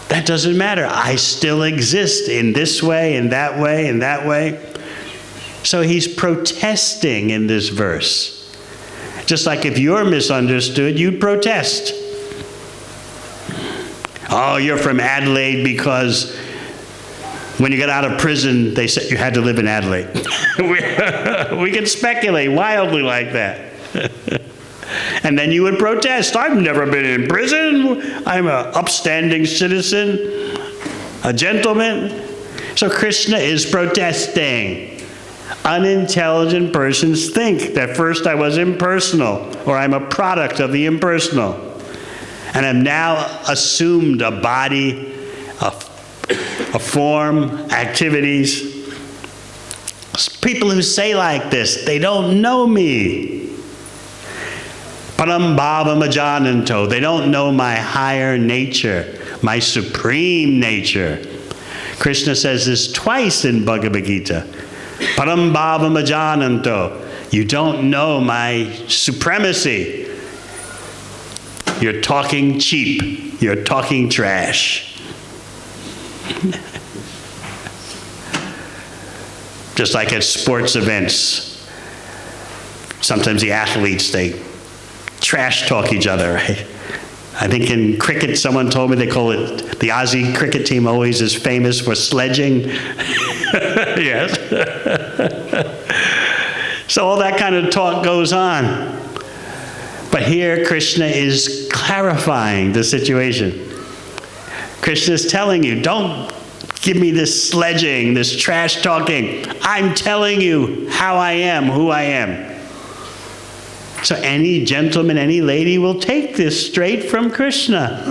[SPEAKER 1] that doesn't matter. I still exist in this way, in that way, in that way. So he's protesting in this verse. Just like if you're misunderstood, you'd protest. Oh, you're from Adelaide because when you got out of prison, they said you had to live in Adelaide. We can speculate wildly like that. And then you would protest. I've never been in prison. I'm an upstanding citizen, a gentleman. So Krishna is protesting. Unintelligent persons think that first I was impersonal, or I'm a product of the impersonal. And I've now assumed a body, a form, activities. People who say like this, they don't know me. Param bhavam ajananto. They don't know my higher nature, my supreme nature. Krishna says this twice in Bhagavad Gita. Param bhavam ajananto. You don't know my supremacy. You're talking cheap. You're talking trash. Just like at sports events, sometimes the athletes, they trash talk each other, right? I think in cricket, someone told me they call it, the Aussie cricket team always is famous for sledging. Yes. So all that kind of talk goes on. But here Krishna is clarifying the situation. Krishna is telling you, don't give me this sledging, this trash talking. I'm telling you how I am, who I am. So any gentleman, any lady will take this straight from Krishna.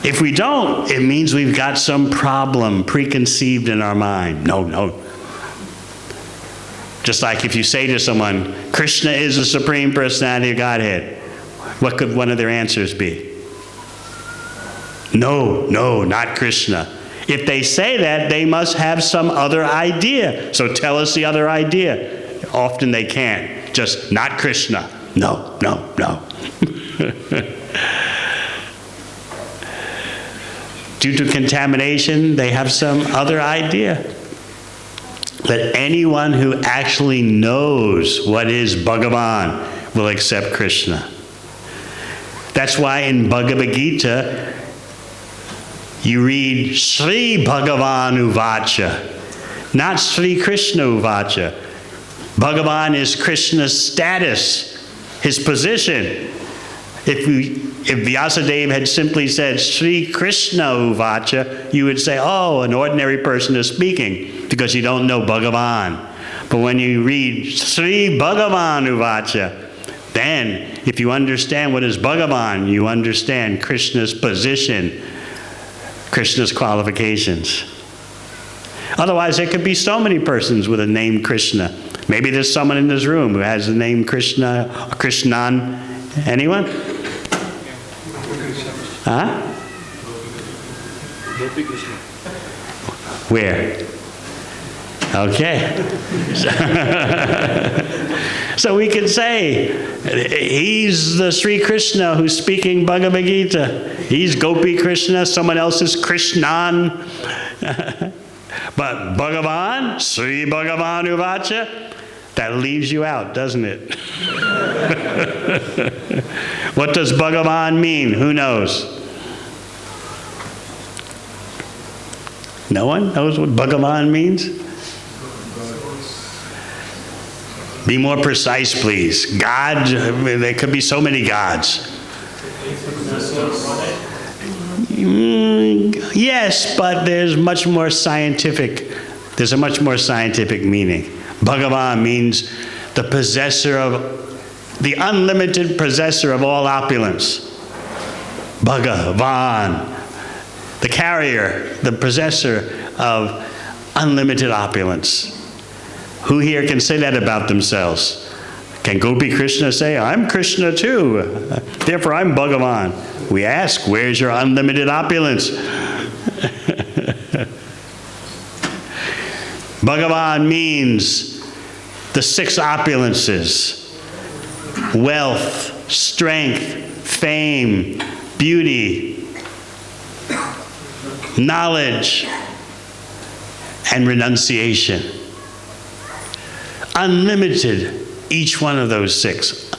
[SPEAKER 1] If we don't, it means we've got some problem preconceived in our mind. No. Just like if you say to someone, Krishna is the Supreme Personality of Godhead, what could one of their answers be? No, not Krishna. If they say that, they must have some other idea. So tell us the other idea. Often they can't. Just not Krishna. No. Due to contamination, they have some other idea. That anyone who actually knows what is Bhagavan will accept Krishna. That's why in Bhagavad Gita, you read Sri Bhagavan Uvacha, not Sri Krishna Uvacha. Bhagavan is Krishna's status, his position. If Vyasadeva had simply said Sri Krishna Uvacha, you would say, oh, an ordinary person is speaking, because you don't know Bhagavan. But when you read Sri Bhagavan Uvacha, then if you understand what is Bhagavan, you understand Krishna's position, Krishna's qualifications. Otherwise, there could be so many persons with a name Krishna. Maybe there's someone in this room who has the name Krishna, or Krishnan. Anyone? Huh? Where? Okay. So we can say, he's the Sri Krishna who's speaking Bhagavad Gita. He's Gopi Krishna, someone else is Krishnan. But Bhagavan, Sri Bhagavan Uvacha, that leaves you out, doesn't it? What does Bhagavan mean? Who knows? No one knows what Bhagavan means? Be more precise, please. God, there could be so many gods. Yes, but there's a much more scientific meaning. Bhagavan means the possessor of, the unlimited possessor of all opulence. Bhagavan, the carrier, the possessor of unlimited opulence. Who here can say that about themselves? Can Gopi Krishna say, I'm Krishna too, therefore I'm Bhagavan? We ask, where's your unlimited opulence? Bhagavan means the six opulences: wealth, strength, fame, beauty, knowledge, and renunciation. Unlimited, each one of those six.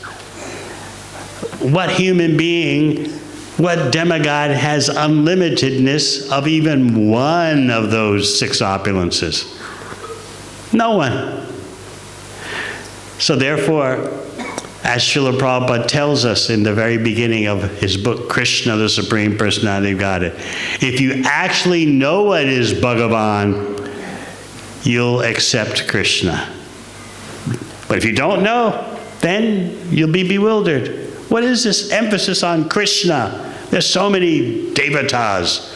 [SPEAKER 1] What human being, what demigod has unlimitedness of even one of those six opulences? No one. So therefore, as Srila Prabhupada tells us in the very beginning of his book, Krishna, the Supreme Personality of Godhead, if you actually know what is Bhagavan, you'll accept Krishna. But if you don't know, then you'll be bewildered. What is this emphasis on Krishna? There's so many devatas.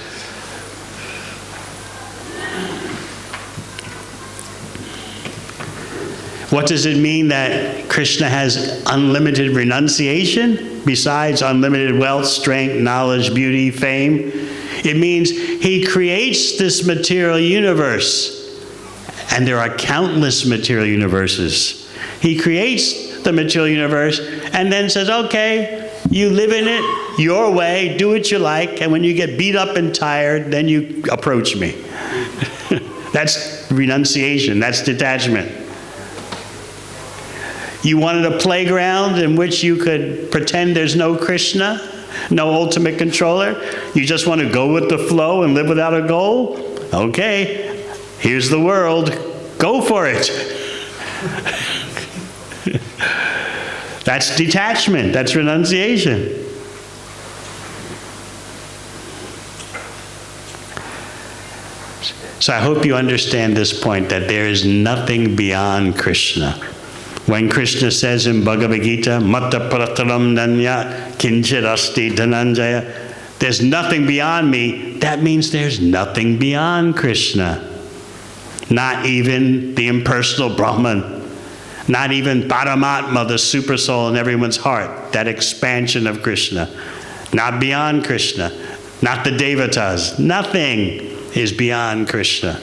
[SPEAKER 1] What does it mean that Krishna has unlimited renunciation besides unlimited wealth, strength, knowledge, beauty, fame? It means he creates this material universe, and there are countless material universes. He creates the material universe and then says, okay, you live in it your way, do what you like, and when you get beat up and tired, then you approach me. That's renunciation, that's detachment. You wanted a playground in which you could pretend there's no Krishna, no ultimate controller? You just want to go with the flow and live without a goal? Okay, here's the world. Go for it. That's detachment. That's renunciation. So I hope you understand this point, that there is nothing beyond Krishna. When Krishna says in Bhagavad Gita, Matta prataram danya kinchit asti dhananjaya, there's nothing beyond me, that means there's nothing beyond Krishna. Not even the impersonal Brahman. Not even Paramatma, the super soul in everyone's heart, that expansion of Krishna. Not beyond Krishna. Not the devatas. Nothing is beyond Krishna.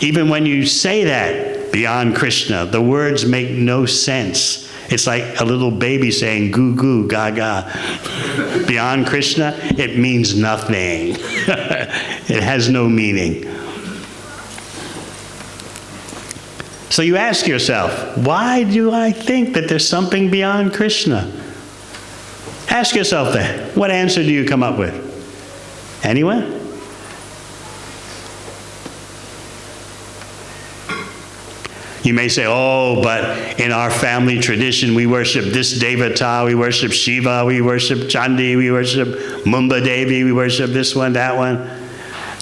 [SPEAKER 1] Even when you say that, beyond Krishna, the words make no sense. It's like a little baby saying goo goo gaga. Beyond Krishna, it means nothing. It has no meaning. So you ask yourself, why do I think that there's something beyond Krishna? Ask yourself that. What answer do you come up with? Anyone? You may say, oh, but in our family tradition, we worship this Devata, we worship Shiva, we worship Chandi, we worship Mumba Devi, we worship this one, that one.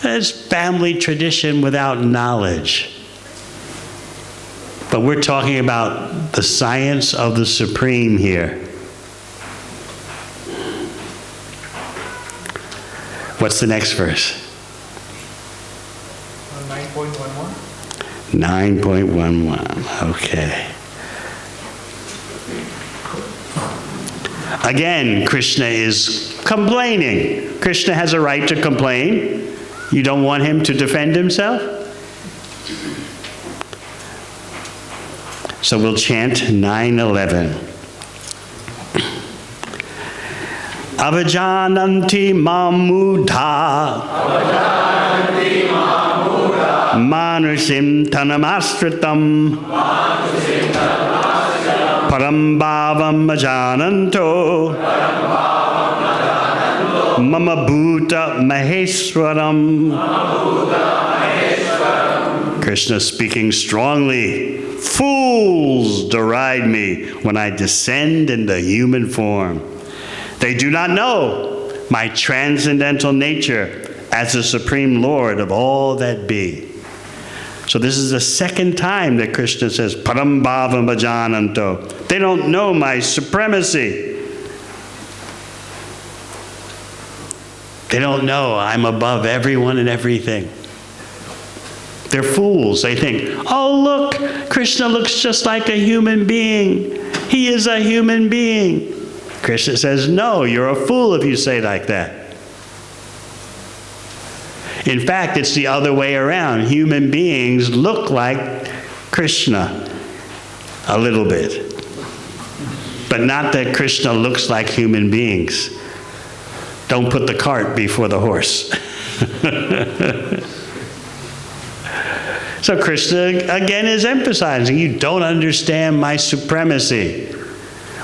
[SPEAKER 1] It's family tradition without knowledge. But we're talking about the science of the Supreme here. What's the next verse?
[SPEAKER 2] 9.11.
[SPEAKER 1] 9.11, okay. Again, Krishna is complaining. Krishna has a right to complain. You don't want him to defend himself? So we'll chant 9:11. Avajananti mamudha manushim tanamastritam param bhavam ajananto mama bhuta maheswaram. Krishna speaking strongly. Fools deride me when I descend in the human form. They do not know my transcendental nature as the Supreme Lord of all that be. So this is the second time that Krishna says, Param Bhavam Bhajananto. They don't know my supremacy. They don't know I'm above everyone and everything. They're fools. They think, oh, look, Krishna looks just like a human being. He is a human being. Krishna says, no, you're a fool if you say like that. In fact, it's the other way around. Human beings look like Krishna a little bit. But not that Krishna looks like human beings. Don't put the cart before the horse. So Krishna, again, is emphasizing, you don't understand my supremacy.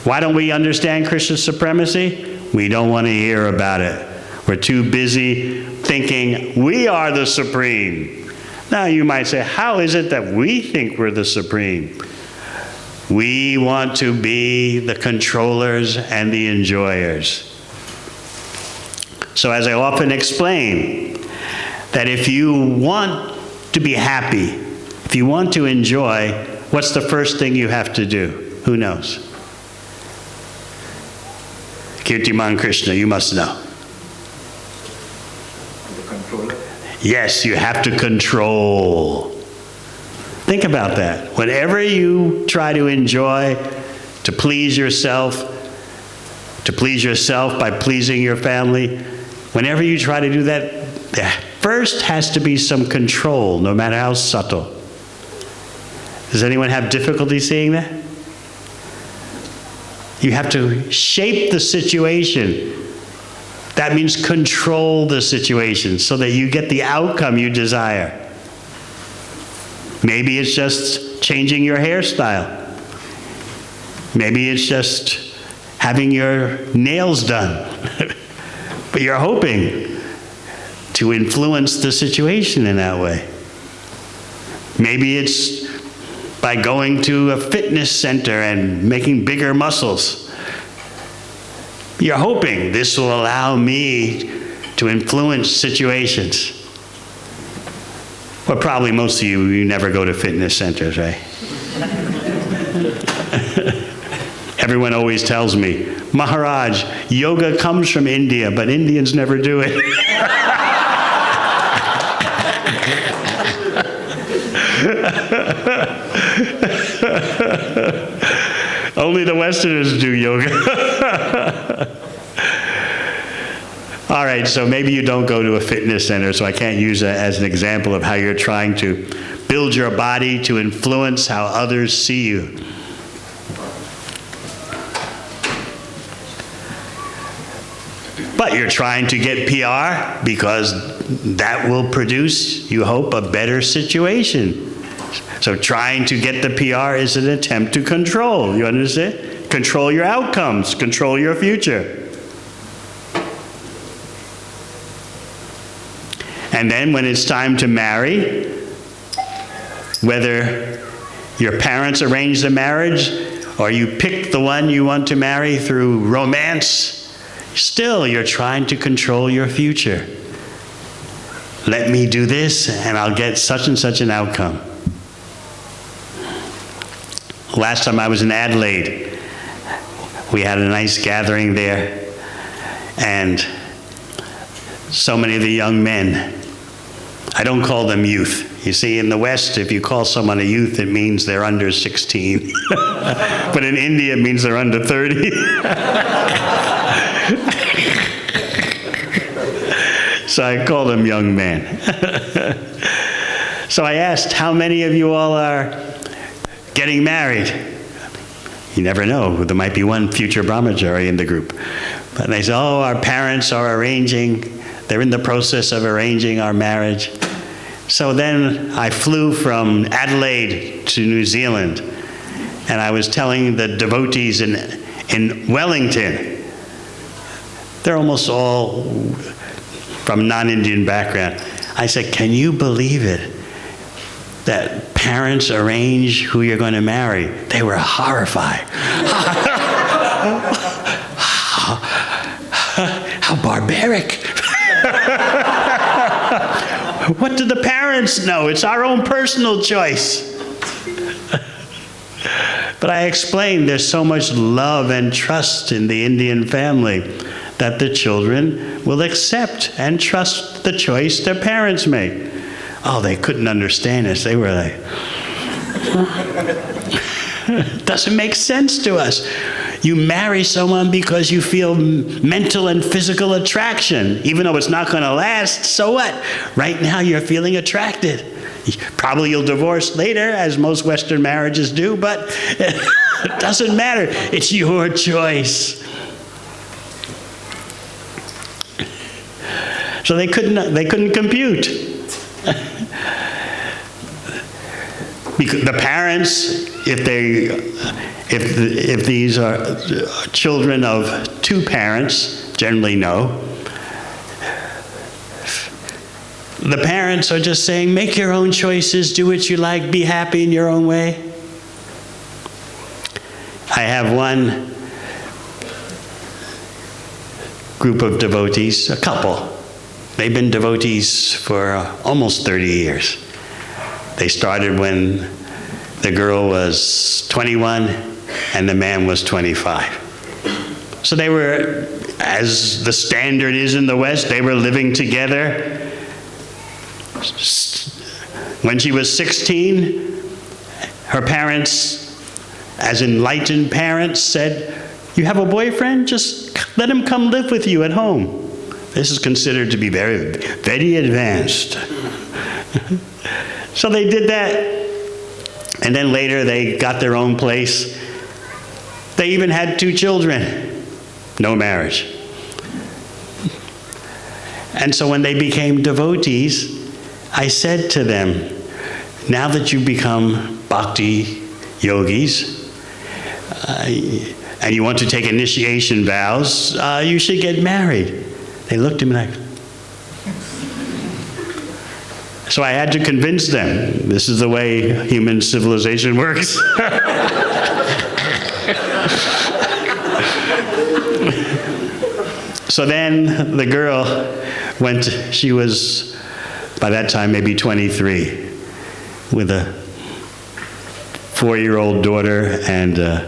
[SPEAKER 1] Why don't we understand Krishna's supremacy? We don't want to hear about it. We're too busy thinking we are the supreme. Now you might say, how is it that we think we're the supreme? We want to be the controllers and the enjoyers. So as I often explain, that if you want to be happy, if you want to enjoy, what's the first thing you have to do? Who knows? Kirtiman Krishna, you must know.
[SPEAKER 3] The controller.
[SPEAKER 1] Yes, you have to control. Think about that. Whenever you try to enjoy, to please yourself by pleasing your family, whenever you try to do that, there first has to be some control, no matter how subtle. Does anyone have difficulty seeing that? You have to shape the situation. That means control the situation so that you get the outcome you desire. Maybe it's just changing your hairstyle. Maybe it's just having your nails done. But you're hoping to influence the situation in that way. Maybe it's by going to a fitness center and making bigger muscles. You're hoping this will allow me to influence situations. Well, probably most of you never go to fitness centers, right? Everyone always tells me, Maharaj, yoga comes from India, but Indians never do it. Only the Westerners do yoga. All right, so maybe you don't go to a fitness center, so I can't use that as an example of how you're trying to build your body to influence how others see you. But you're trying to get PR because that will produce, you hope, a better situation. So trying to get the PR is an attempt to control. You understand? Control your outcomes, control your future. And then when it's time to marry, whether your parents arrange the marriage or you pick the one you want to marry through romance, still you're trying to control your future. Let me do this and I'll get such and such an outcome. Last time I was in Adelaide, we had a nice gathering there, and so many of the young men, I don't call them youth. You see, in the West, if you call someone a youth, it means they're under 16. But in India, it means they're under 30. So I call them young men. So I asked, how many of you all are getting married. You never know, there might be one future brahmachari in the group. But they say, oh, our parents are arranging, they're in the process of arranging our marriage. So then I flew from Adelaide to New Zealand, and I was telling the devotees in Wellington, they're almost all from non-Indian background. I said, can you believe it? That parents arrange who you're going to marry. They were horrified. How barbaric. What do the parents know? It's our own personal choice. But I explained there's so much love and trust in the Indian family that the children will accept and trust the choice their parents make. Oh, they couldn't understand us. They were like, it doesn't make sense to us. You marry someone because you feel mental and physical attraction. Even though it's not going to last, so what? Right now you're feeling attracted. Probably you'll divorce later, as most Western marriages do, but it doesn't matter. It's your choice. So they couldn't compute. Because the parents, if these are children of two parents, generally no. The parents are just saying, make your own choices, do what you like, be happy in your own way. I have one group of devotees, a couple. They've been devotees for almost 30 years. They started when the girl was 21 and the man was 25. So they were, as the standard is in the West, they were living together. When she was 16, her parents, as enlightened parents, said, you have a boyfriend? Just let him come live with you at home. This is considered to be very, very advanced. So they did that, and then later they got their own place. They even had 2 children, no marriage. And so when they became devotees, I said to them, now that you've become bhakti yogis, and you want to take initiation vows, you should get married. They looked at me like, so I had to convince them, this is the way human civilization works. So then the girl went, she was, by that time, maybe 23, with a 4-year-old daughter and a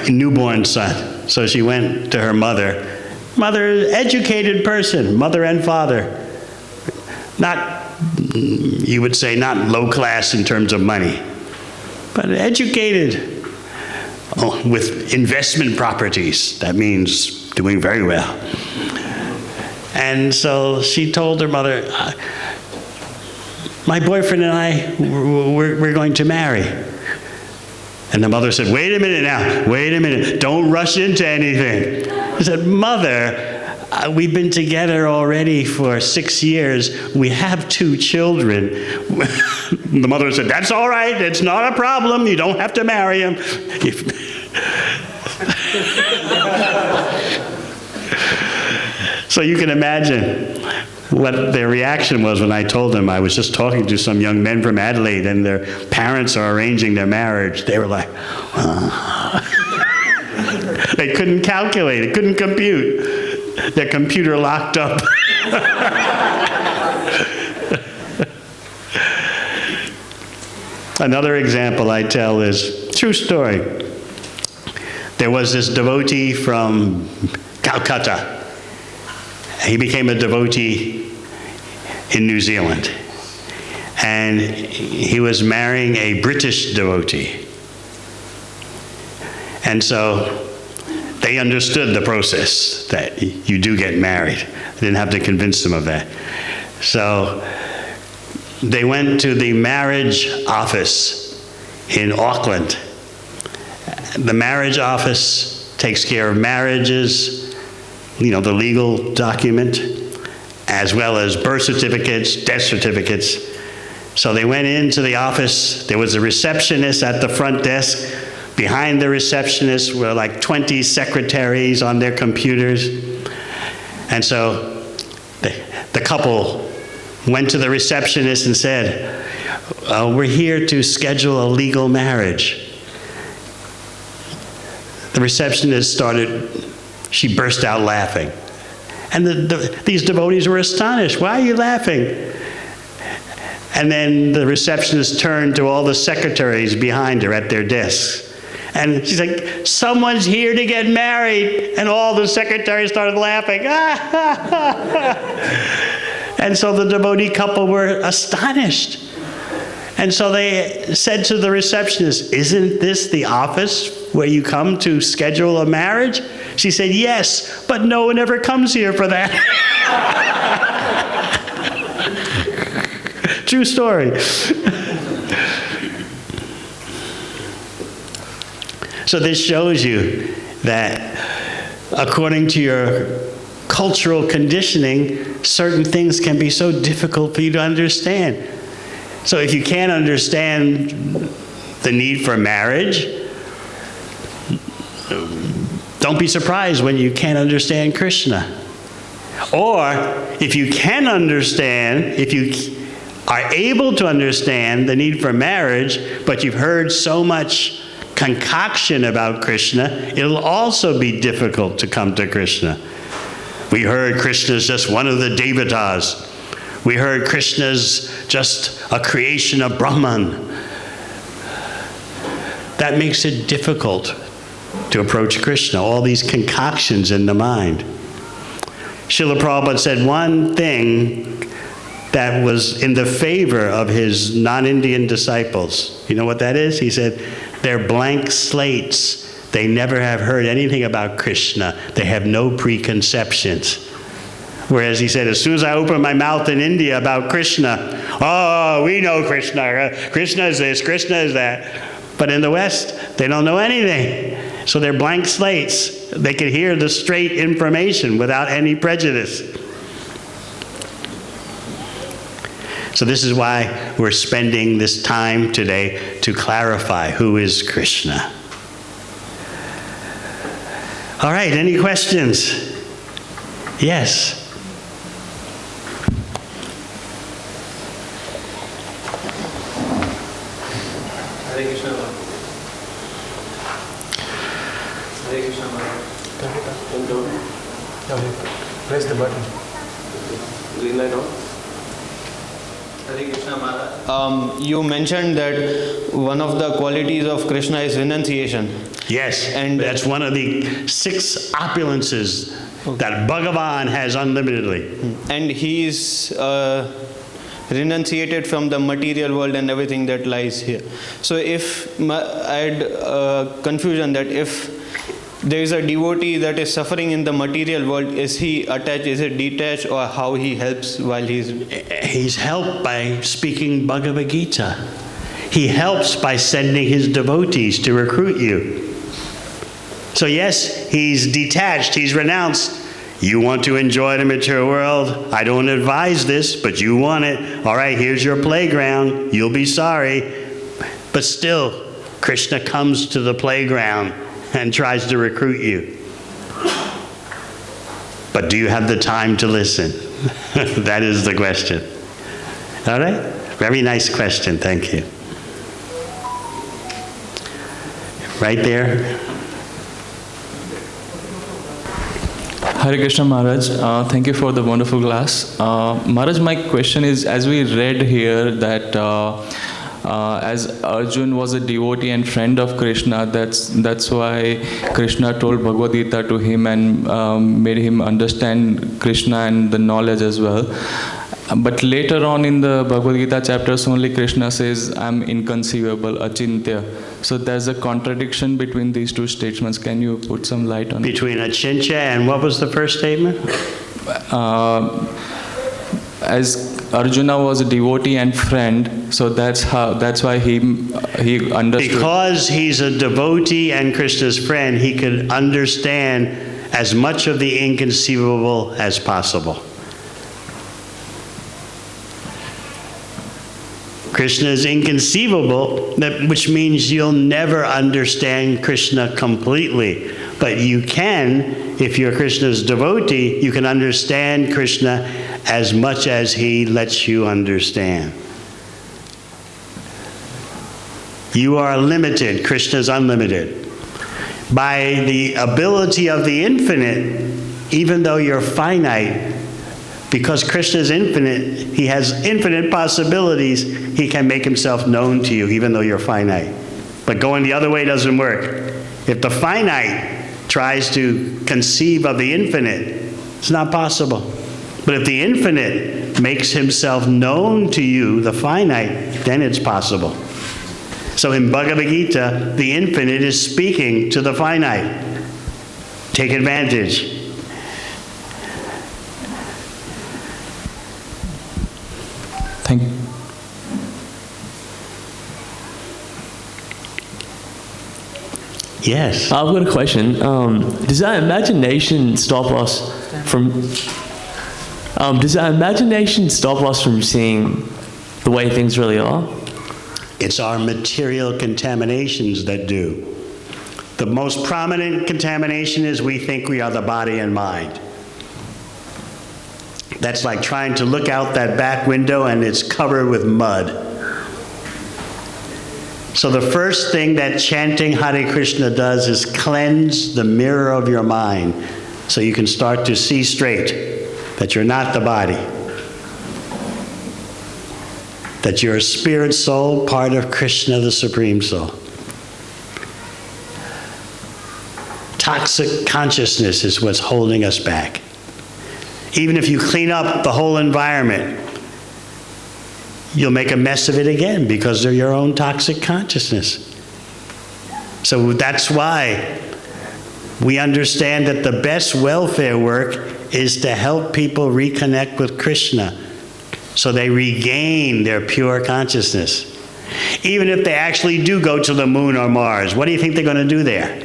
[SPEAKER 1] newborn son. So she went to her mother, educated person, mother and father. Not, you would say, not low class in terms of money, but educated with investment properties. That means doing very well. And so she told her mother, my boyfriend and I, we're going to marry. And the mother said, wait a minute now, wait a minute, don't rush into anything. I said, Mother, we've been together already for 6 years. We have 2 children. The mother said, that's all right. It's not a problem. You don't have to marry him. So you can imagine what their reaction was when I told them I was just talking to some young men from Adelaide and their parents are arranging their marriage. They were like, They couldn't calculate it, couldn't compute. Their computer locked up. Another example I tell is, true story. There was this devotee from Calcutta. He became a devotee in New Zealand. And he was marrying a British devotee. And so they understood the process, that you do get married. I didn't have to convince them of that. So they went to the marriage office in Auckland. The marriage office takes care of marriages, the legal document, as well as birth certificates, death certificates. So they went into the office. There was a receptionist at the front desk. Behind the receptionist were like 20 secretaries on their computers. And so the couple went to the receptionist and said, we're here to schedule a legal marriage. The receptionist she burst out laughing. And these devotees were astonished. Why are you laughing? And then the receptionist turned to all the secretaries behind her at their desks. And she's like, someone's here to get married. And all the secretaries started laughing. And so the devotee couple were astonished. And so they said to the receptionist, isn't this the office where you come to schedule a marriage? She said, yes, but no one ever comes here for that. True story. So this shows you that according to your cultural conditioning, certain things can be so difficult for you to understand. So if you can't understand the need for marriage, don't be surprised when you can't understand Krishna. Or if you can understand, if you are able to understand the need for marriage, but you've heard so much concoction about Krishna, it'll also be difficult to come to Krishna. We heard Krishna's just one of the devatas. We heard Krishna's just a creation of Brahman. That makes it difficult to approach Krishna, all these concoctions in the mind. Srila Prabhupada said one thing that was in the favor of his non-Indian disciples. You know what that is? He said, they're blank slates. They never have heard anything about Krishna. They have no preconceptions. Whereas he said, as soon as I open my mouth in India about Krishna, oh, we know Krishna. Krishna is this, Krishna is that. But in the West, they don't know anything. So they're blank slates. They can hear the straight information without any prejudice. So this is why we're spending this time today to clarify who is Krishna. All right, any questions? Yes.
[SPEAKER 4] Hare Krishna. Hare Krishna.
[SPEAKER 2] Press the button.
[SPEAKER 4] Green light on. Hare Krishna Maharaj. You mentioned that one of the qualities of Krishna is renunciation.
[SPEAKER 1] Yes,
[SPEAKER 4] And
[SPEAKER 1] that's one of the 6 opulences that Bhagavan has unlimitedly.
[SPEAKER 4] And he is renunciated from the material world and everything that lies here. So if I had confusion that if there is a devotee that is suffering in the material world, is he attached, is it detached, or how he helps while
[SPEAKER 1] He's helped by speaking Bhagavad Gita. He helps by sending his devotees to recruit you. So yes, he's detached, he's renounced. You want to enjoy the material world? I don't advise this, but you want it. All right, here's your playground. You'll be sorry. But still, Krishna comes to the playground and tries to recruit you. But do you have the time to listen? That is the question. All right? Very nice question. Thank you. Right there.
[SPEAKER 5] Hare Krishna Maharaj, thank you for the wonderful class. Maharaj, my question is, as we read here that as Arjun was a devotee and friend of Krishna, that's why Krishna told Bhagavad Gita to him and made him understand Krishna and the knowledge as well. But later on in the Bhagavad Gita chapters, only Krishna says, I'm inconceivable, achintya. So there's a contradiction between these two statements. Can you put some light on it?
[SPEAKER 1] Between achintya and what was the first statement?
[SPEAKER 5] As Arjuna was a devotee and friend, so that's why he understood.
[SPEAKER 1] Because he's a devotee and Krishna's friend, he could understand as much of the inconceivable as possible. Krishna is inconceivable, which means you'll never understand Krishna completely. But you can, if you're Krishna's devotee, you can understand Krishna as much as he lets you understand. You are limited, Krishna is unlimited. By the ability of the infinite, even though you're finite, because Krishna is infinite, he has infinite possibilities, he can make himself known to you, even though you're finite. But going the other way doesn't work. If the finite tries to conceive of the infinite, it's not possible. But if the infinite makes himself known to you, the finite, then it's possible. So in Bhagavad Gita, the infinite is speaking to the finite. Take advantage.
[SPEAKER 5] Thank you.
[SPEAKER 1] Yes.
[SPEAKER 6] I've got a question. Does our imagination stop us from? Does our imagination stop us from seeing the way things really are?
[SPEAKER 1] It's our material contaminations that do. The most prominent contamination is we think we are the body and mind. That's like trying to look out that back window and it's covered with mud. So the first thing that chanting Hare Krishna does is cleanse the mirror of your mind so you can start to see straight that you're not the body, that you're a spirit soul, part of Krishna, the Supreme Soul. Toxic consciousness is what's holding us back. Even if you clean up the whole environment, you'll make a mess of it again because of your own toxic consciousness. So that's why we understand that the best welfare work is to help people reconnect with Krishna so they regain their pure consciousness. Even if they actually do go to the moon or Mars, what do you think they're going to do there?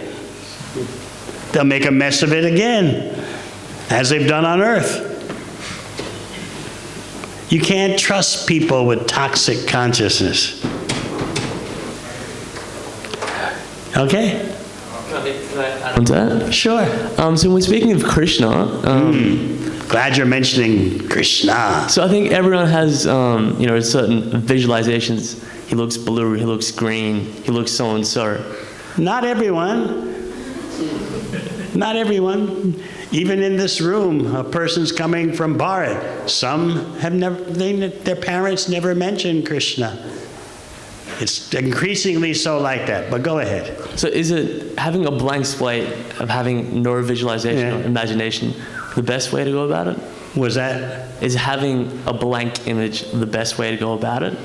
[SPEAKER 1] They'll make a mess of it again, as they've done on Earth. You can't trust people with toxic consciousness. Okay?
[SPEAKER 6] On that?
[SPEAKER 1] Sure.
[SPEAKER 6] So when we're speaking of Krishna,
[SPEAKER 1] Glad you're mentioning Krishna.
[SPEAKER 6] so I think everyone has, certain visualizations. He looks blue, he looks green, he looks so and so.
[SPEAKER 1] Not everyone. Not everyone. Even in this room, a person's coming from Bharat. Some have never, their parents never mentioned Krishna. It's increasingly so like that, but go ahead.
[SPEAKER 6] So is it having a blank slate of having no visualization or imagination the best way to go about it?
[SPEAKER 1] Was that?
[SPEAKER 6] Is having a blank image the best way to go about it?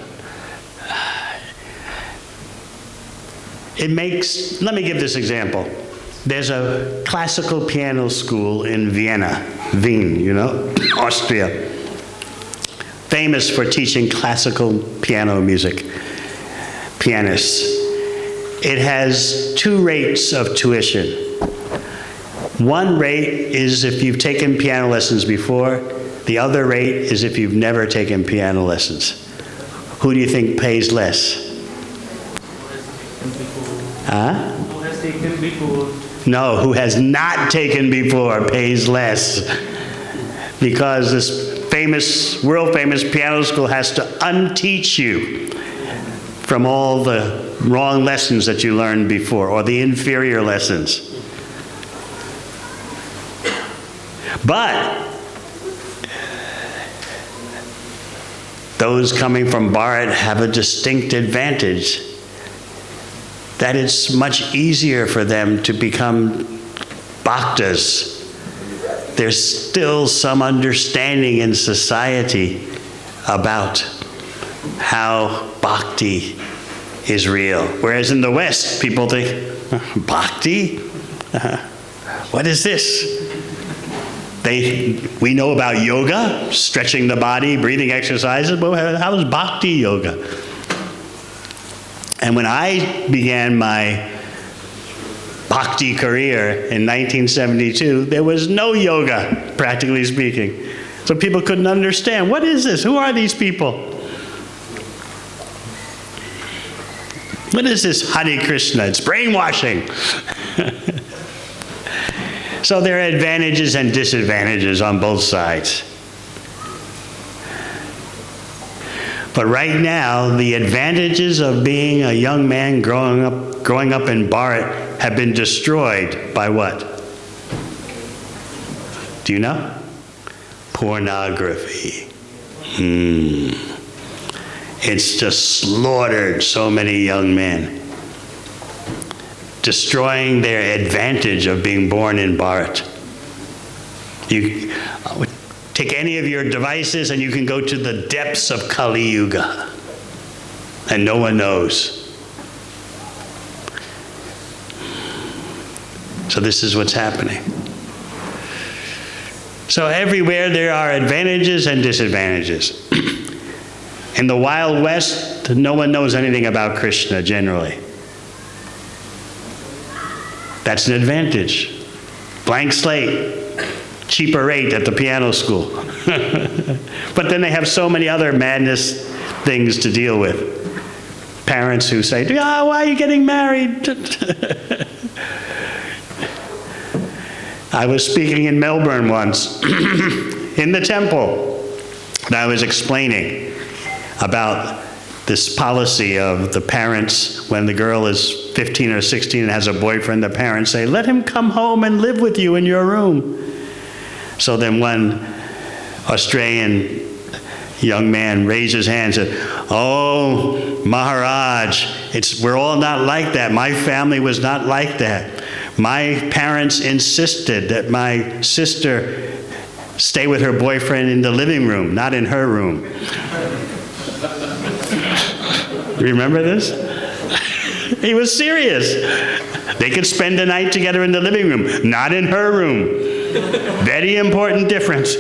[SPEAKER 1] Let me give this example. There's a classical piano school in Vienna, Wien, Austria, famous for teaching classical piano music, pianists. It has 2 rates of tuition. One rate is if you've taken piano lessons before. The other rate is if you've never taken piano lessons. Who do you think pays less? Huh?
[SPEAKER 6] Who has taken before?
[SPEAKER 1] No, who has not taken before pays less. Because this world famous piano school has to unteach you from all the wrong lessons that you learned before, or the inferior lessons. But those coming from Bharat have a distinct advantage, that it's much easier for them to become bhaktas. There's still some understanding in society about how bhakti is real. Whereas in the West, people think, bhakti? What is this? We know about yoga, stretching the body, breathing exercises, but how is bhakti yoga? And when I began my bhakti career in 1972, there was no yoga, practically speaking. So people couldn't understand, what is this? Who are these people? What is this Hare Krishna? It's brainwashing. So there are advantages and disadvantages on both sides. But right now, the advantages of being a young man growing up in Bharat have been destroyed by what? Do you know? Pornography. It's just slaughtered so many young men, destroying their advantage of being born in Bharat. You take any of your devices and you can go to the depths of Kali Yuga, and no one knows. So this is what's happening. So everywhere there are advantages and disadvantages. In the Wild West, no one knows anything about Krishna generally. That's an advantage. Blank slate, cheaper rate at the piano school. But then they have so many other madness things to deal with. Parents who say, "Ah, why are you getting married?" I was speaking in Melbourne once, in the temple, and I was explaining about this policy of the parents, when the girl is 15 or 16 and has a boyfriend, the parents say, "Let him come home and live with you in your room." So then one Australian young man raised his hand and said, "Oh, Maharaj, we're all not like that. My family was not like that. My parents insisted that my sister stay with her boyfriend in the living room, not in her room." Remember this? He was serious. They could spend the night together in the living room, not in her room. Very important difference.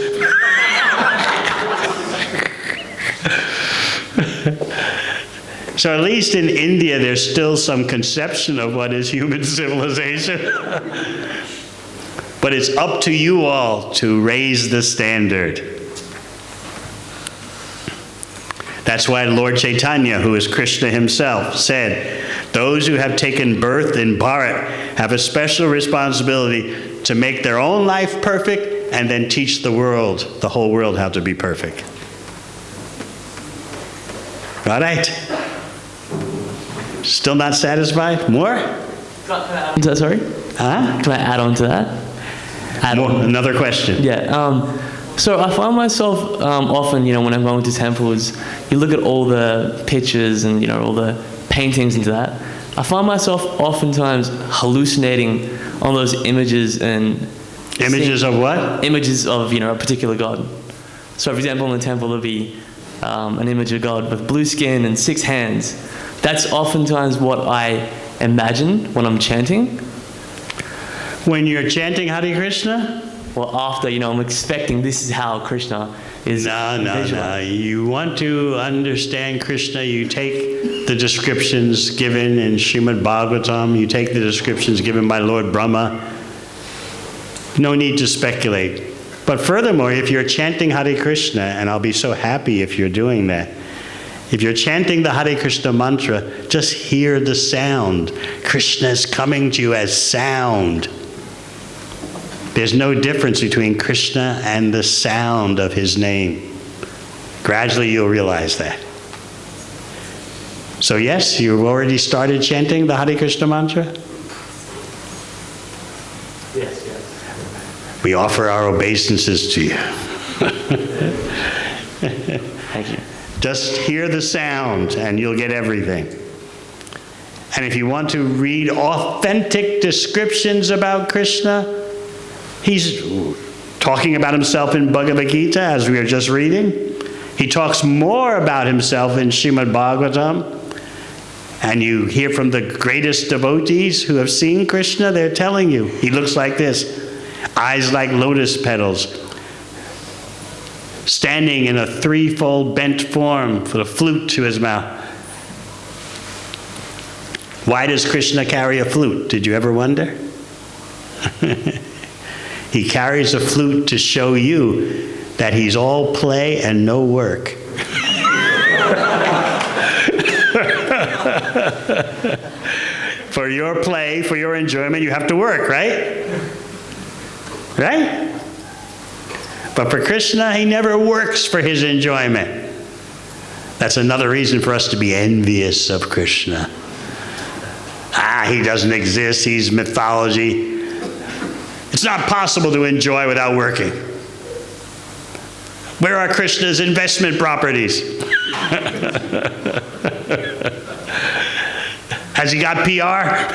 [SPEAKER 1] So at least in India, there's still some conception of what is human civilization. But it's up to you all to raise the standard. That's why Lord Chaitanya, who is Krishna himself, said, those who have taken birth in Bharat have a special responsibility to make their own life perfect and then teach the world, the whole world, how to be perfect. All right. Still not satisfied? More?
[SPEAKER 6] Sorry?
[SPEAKER 1] Huh?
[SPEAKER 6] Can I add on to that?
[SPEAKER 1] Another question.
[SPEAKER 6] Yeah. So I find myself often, when I'm going to temples, you look at all the pictures and, all the paintings into that. I find myself oftentimes hallucinating on those images and...
[SPEAKER 1] Images of what?
[SPEAKER 6] Images of, a particular god. So, for example, in the temple, there'll be an image of God with blue skin and 6 hands. That's oftentimes what I imagine when I'm chanting.
[SPEAKER 1] When you're chanting Hare Krishna?
[SPEAKER 6] Well, after, I'm expecting this is how Krishna is.
[SPEAKER 1] No. You want to understand Krishna, you take the descriptions given in Śrīmad Bhāgavatam, you take the descriptions given by Lord Brahma. No need to speculate. But furthermore, if you're chanting Hare Krishna, and I'll be so happy if you're doing that, if you're chanting the Hare Krishna mantra, just hear the sound. Krishna is coming to you as sound. There's no difference between Krishna and the sound of his name. Gradually you'll realize that. So yes, you've already started chanting the Hare Krishna mantra?
[SPEAKER 6] Yes.
[SPEAKER 1] We offer our obeisances to you.
[SPEAKER 6] Thank you.
[SPEAKER 1] Just hear the sound and you'll get everything. And if you want to read authentic descriptions about Krishna, he's talking about himself in Bhagavad Gita, as we are just reading. He talks more about himself in Śrīmad Bhāgavatam. And you hear from the greatest devotees who have seen Krishna, they're telling you, he looks like this. eyes like lotus petals, standing in a threefold bent form with a flute to his mouth. Why does Krishna carry a flute? Did you ever wonder? He carries a flute to show you that he's all play and no work. For your play, for your enjoyment, you have to work, right? Right? But for Krishna, he never works for his enjoyment. That's another reason for us to be envious of Krishna. He doesn't exist, he's mythology. It's not possible to enjoy without working. Where are Krishna's investment properties? Has he got PR?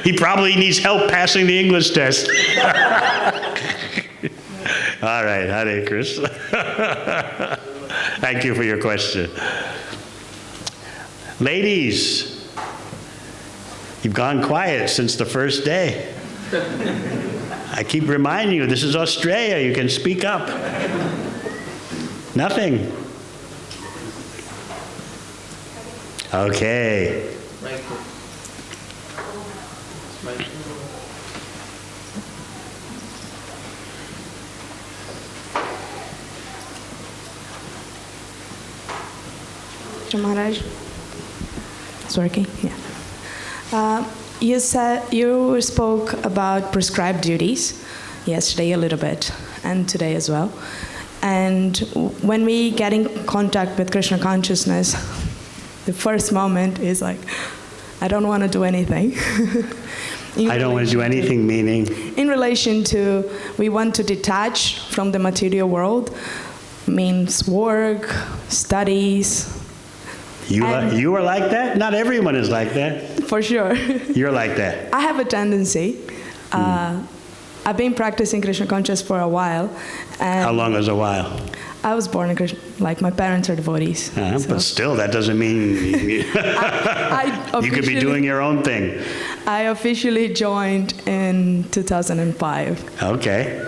[SPEAKER 1] He probably needs help passing the English test. All right, Hare Krishna. Thank you for your question. Ladies, you've gone quiet since the first day. I keep reminding you, this is Australia, you can speak up. Nothing. Okay.
[SPEAKER 7] Maharaj, it's working. Yeah. You spoke about prescribed duties yesterday a little bit, and today as well. And when we get in contact with Krishna consciousness, the first moment is like, I don't want to do anything.
[SPEAKER 1] I don't want to do anything, meaning?
[SPEAKER 7] In relation to, we want to detach from the material world, means work, studies.
[SPEAKER 1] You are like that? Not everyone is like that.
[SPEAKER 7] For sure.
[SPEAKER 1] You're like that.
[SPEAKER 7] I have a tendency. I've been practicing Krishna consciousness for a while. And
[SPEAKER 1] how long is a while?
[SPEAKER 7] I was born in Krishna, like my parents are devotees. So.
[SPEAKER 1] But still, that doesn't mean you could be doing your own thing.
[SPEAKER 7] I officially joined in 2005.
[SPEAKER 1] Okay.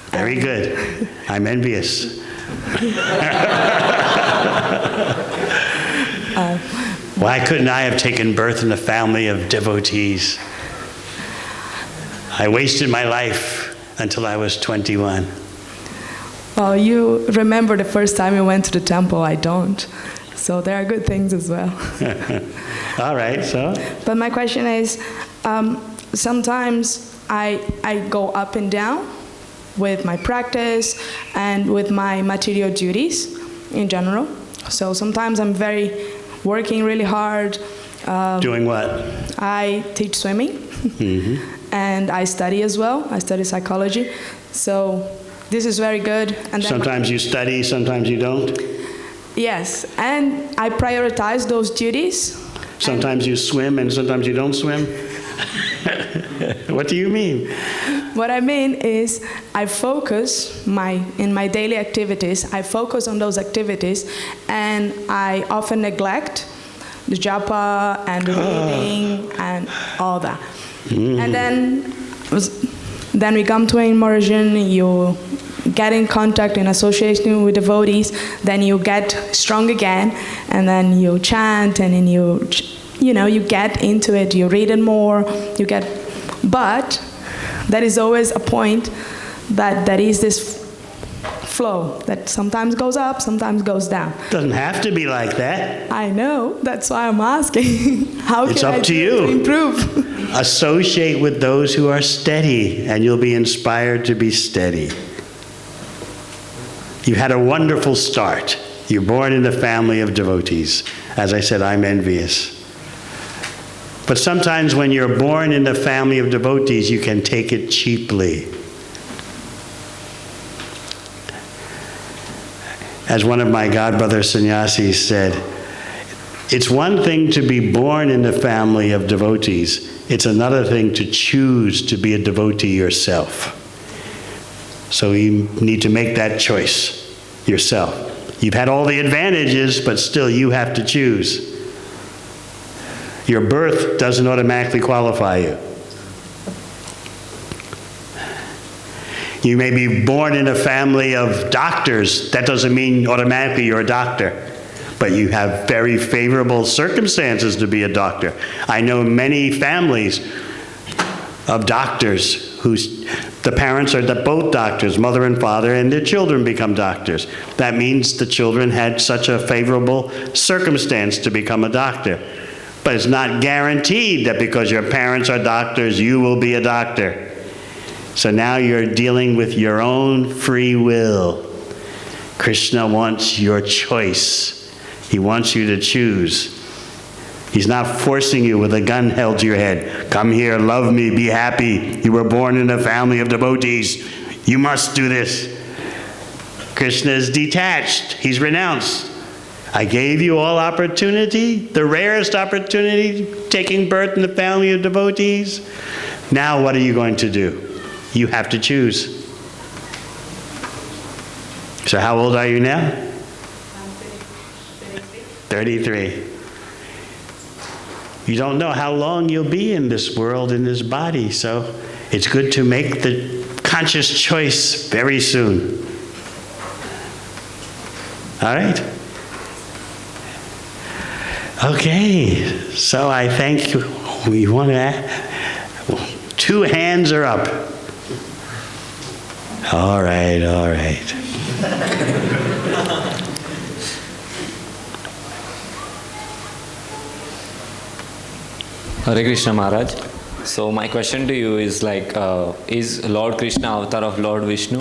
[SPEAKER 1] Very good. I'm envious. Why couldn't I have taken birth in a family of devotees? I wasted my life until I was 21.
[SPEAKER 7] Well, you remember the first time you went to the temple, I don't. So there are good things as well.
[SPEAKER 1] All right, so?
[SPEAKER 7] But my question is, sometimes I go up and down with my practice and with my material duties in general. So sometimes I'm working really hard.
[SPEAKER 1] Doing what?
[SPEAKER 7] I teach swimming. Mm-hmm. And I study as well. I study psychology. So this is very good. And then
[SPEAKER 1] sometimes you study, sometimes you don't?
[SPEAKER 7] Yes, and I prioritize those duties.
[SPEAKER 1] Sometimes you swim and sometimes you don't swim? What do you mean?
[SPEAKER 7] What I mean is I focus in my daily activities, I focus on those activities, and I often neglect the japa and the reading and all that. And then we come to immersion, you get in contact, in association with devotees, then you get strong again, and then you chant, and then you get into it, you read it more, but there is always a point that there is this flow that sometimes goes up, sometimes goes down.
[SPEAKER 1] Doesn't have to be like that.
[SPEAKER 7] I know, that's why I'm asking. How
[SPEAKER 1] it's
[SPEAKER 7] can
[SPEAKER 1] up
[SPEAKER 7] I
[SPEAKER 1] to you.
[SPEAKER 7] Improve?
[SPEAKER 1] Associate with those who are steady, and you'll be inspired to be steady. You had a wonderful start. You're born in a family of devotees. As I said, I'm envious. But sometimes when you're born in a family of devotees, you can take it cheaply. As one of my godbrother sannyasis said, it's one thing to be born in a family of devotees. It's another thing to choose to be a devotee yourself. So you need to make that choice yourself. You've had all the advantages, but still you have to choose. Your birth doesn't automatically qualify you. You may be born in a family of doctors. That doesn't mean automatically you're a doctor. But you have very favorable circumstances to be a doctor. I know many families of doctors the parents are both doctors, mother and father, and their children become doctors. That means the children had such a favorable circumstance to become a doctor. But it's not guaranteed that because your parents are doctors, you will be a doctor. So now you're dealing with your own free will. Krishna wants your choice. He wants you to choose. He's not forcing you with a gun held to your head. Come here, love me, be happy. You were born in a family of devotees. You must do this. Krishna is detached. He's renounced. I gave you all opportunity, the rarest opportunity, taking birth in the family of devotees. Now what are you going to do? You have to choose. So how old are you now? 33. You don't know how long you'll be in this world, in this body, so it's good to make the conscious choice very soon. All right? Okay, so I thank you. We want to 2 hands are up. All right, all right.
[SPEAKER 8] Hare Krishna Maharaj. So my question to you is like, is Lord Krishna avatar of Lord Vishnu?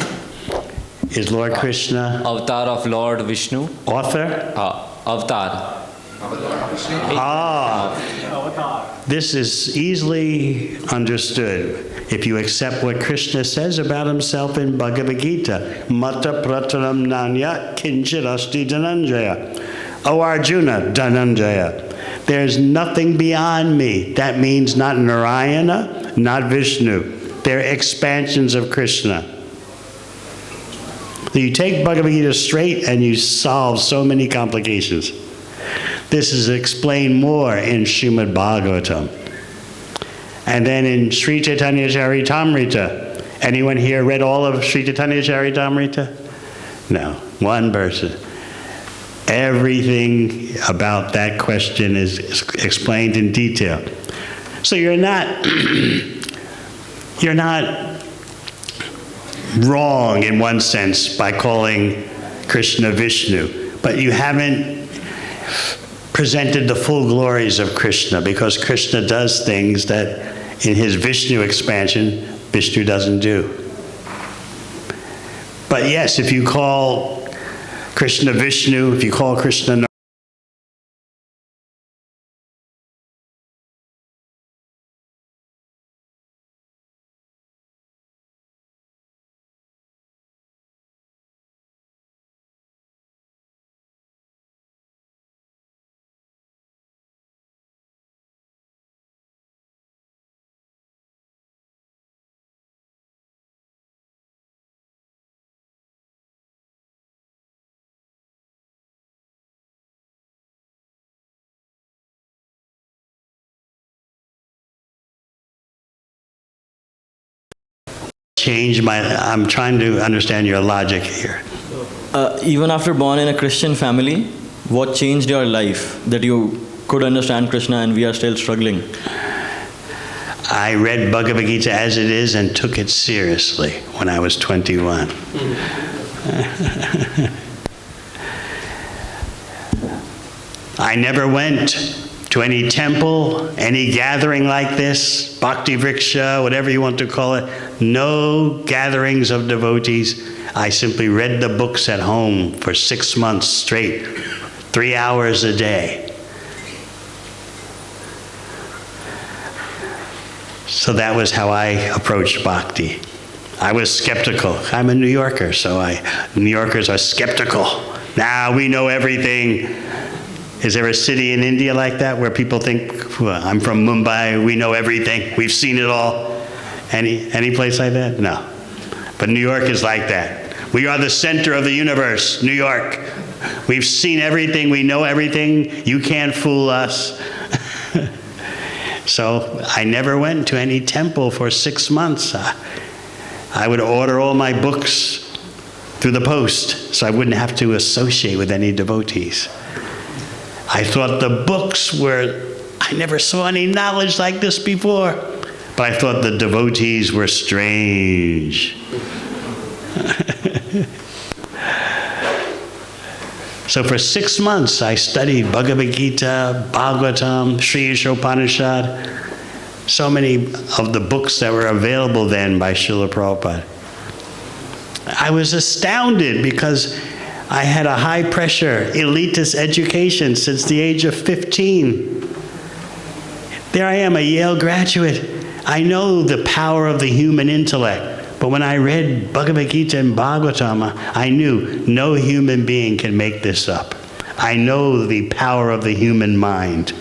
[SPEAKER 1] Is Lord Krishna
[SPEAKER 8] Avatar of Lord Vishnu?
[SPEAKER 1] author?
[SPEAKER 8] Avatar.
[SPEAKER 1] This is easily understood if you accept what Krishna says about himself in Bhagavad Gita. Mata prataram nanya kinchirasti dhananjaya. O Arjuna, Dhananjaya. There's nothing beyond me. That means not Narayana, not Vishnu. They're expansions of Krishna. So you take Bhagavad Gita straight and you solve so many complications. This is explained more in Śrīmad Bhāgavatam. And then in Sri Chaitanya Charitamrita. Anyone here read all of Sri Chaitanya Charitamrita? No, one person. Everything about that question is explained in detail. So you're not wrong in one sense by calling Krishna Vishnu, but you haven't presented the full glories of Krishna, because Krishna does things that in his Vishnu expansion, Vishnu doesn't do. But yes, if you call Krishna Vishnu, if you call Krishna I'm trying to understand your logic here.
[SPEAKER 9] Even after born in a Christian family, what changed your life that you could understand Krishna and we are still struggling?
[SPEAKER 1] I read Bhagavad Gita as it is and took it seriously when I was 21. I never went to any temple, any gathering like this, Bhakti Vriksha, whatever you want to call it. No gatherings of devotees. I simply read the books at home for 6 months straight, 3 hours a day. So that was how I approached bhakti. I was skeptical. I'm a New Yorker, so New Yorkers are skeptical. Now we know everything. Is there a city in India like that where people think, well, I'm from Mumbai, we know everything, we've seen it all? Any place like that? No. But New York is like that. We are the center of the universe, New York. We've seen everything, we know everything, you can't fool us. So I never went to any temple for 6 months. I would order all my books through the post so I wouldn't have to associate with any devotees. I thought the books were, I never saw any knowledge like this before, but I thought the devotees were strange. So for 6 months, I studied Bhagavad Gita, Bhagavatam, Sri Ishopanishad, so many of the books that were available then by Srila Prabhupada. I was astounded because I had a high-pressure, elitist education since the age of 15. There I am, a Yale graduate. I know the power of the human intellect. But when I read Bhagavad Gita and Bhagavatam, I knew no human being can make this up. I know the power of the human mind.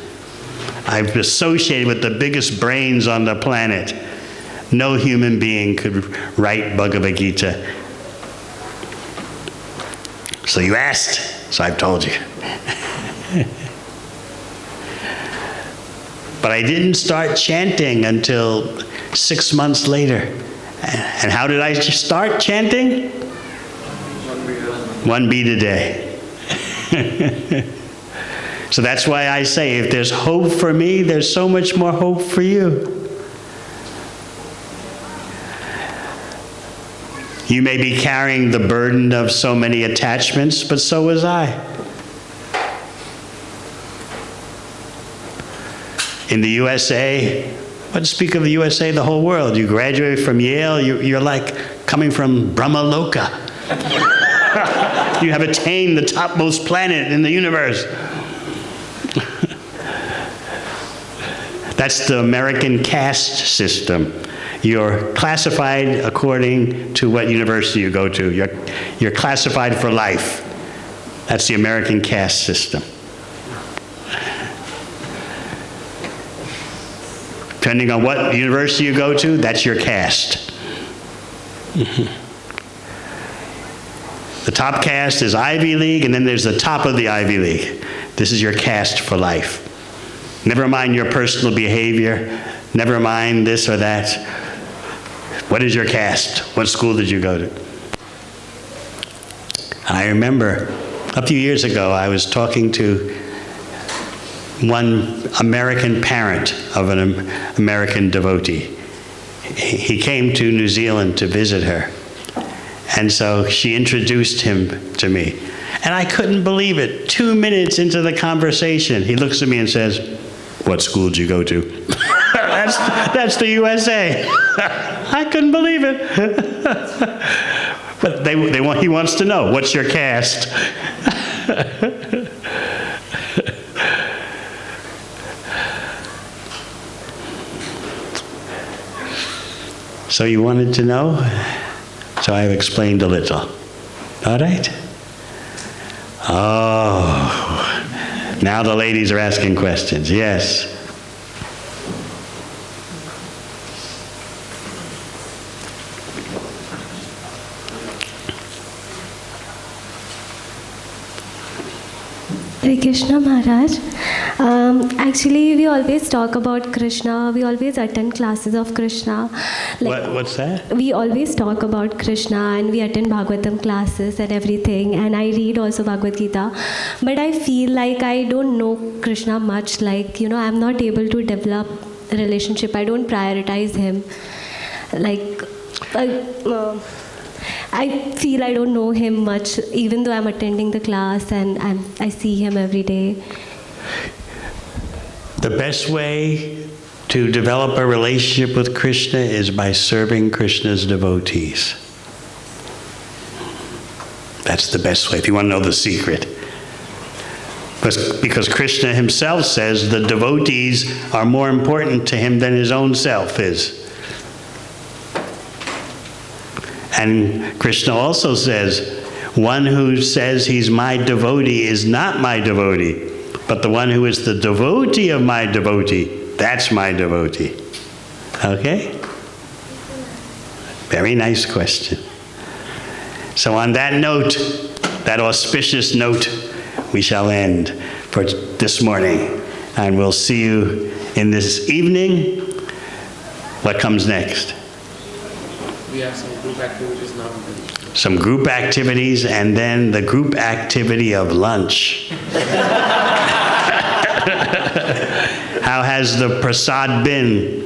[SPEAKER 1] I've associated with the biggest brains on the planet. No human being could write Bhagavad Gita. So you asked, so I've told you. But I didn't start chanting until 6 months later. And how did I start chanting? 1 beat a day. So that's why I say, if there's hope for me, there's so much more hope for you. You may be carrying the burden of so many attachments, but so was I. In the USA, but speak of the USA, the whole world. You graduate from Yale, you're like coming from Brahmaloka. You have attained the topmost planet in the universe. That's the American caste system. You're classified according to what university you go to. You're classified for life. That's the American caste system. Depending on what university you go to, that's your caste. The top caste is Ivy League, and then there's the top of the Ivy League. This is your caste for life. Never mind your personal behavior. Never mind this or that. What is your caste? What school did you go to? I remember a few years ago, I was talking to one American parent of an American devotee. He came to New Zealand to visit her. And so she introduced him to me. And I couldn't believe it. 2 minutes into the conversation, he looks at me and says, "What school did you go to?" that's the USA. I couldn't believe it. But he wants to know, what's your caste? So you wanted to know? So I've explained a little. All right? Oh, now the ladies are asking questions. Yes.
[SPEAKER 10] Hare Krishna Maharaj. Actually, we always talk about Krishna. We always attend classes of Krishna.
[SPEAKER 1] What's that?
[SPEAKER 10] We always talk about Krishna and we attend Bhagavatam classes and everything. And I read also Bhagavad Gita. But I feel like I don't know Krishna much. Like, I'm not able to develop a relationship. I don't prioritize him. I feel I don't know him much, even though I'm attending the class and I see him every day.
[SPEAKER 1] The best way to develop a relationship with Krishna is by serving Krishna's devotees. That's the best way, if you want to know the secret. Because Krishna himself says the devotees are more important to him than his own self is. And Krishna also says, one who says he's my devotee is not my devotee, but the one who is the devotee of my devotee, that's my devotee. Okay? Very nice question. So on that note, that auspicious note, we shall end for this morning. And we'll see you in this evening. What comes next?
[SPEAKER 11] we have some group activities now.
[SPEAKER 1] Some group activities, and then the group activity of lunch. How has the prasad been?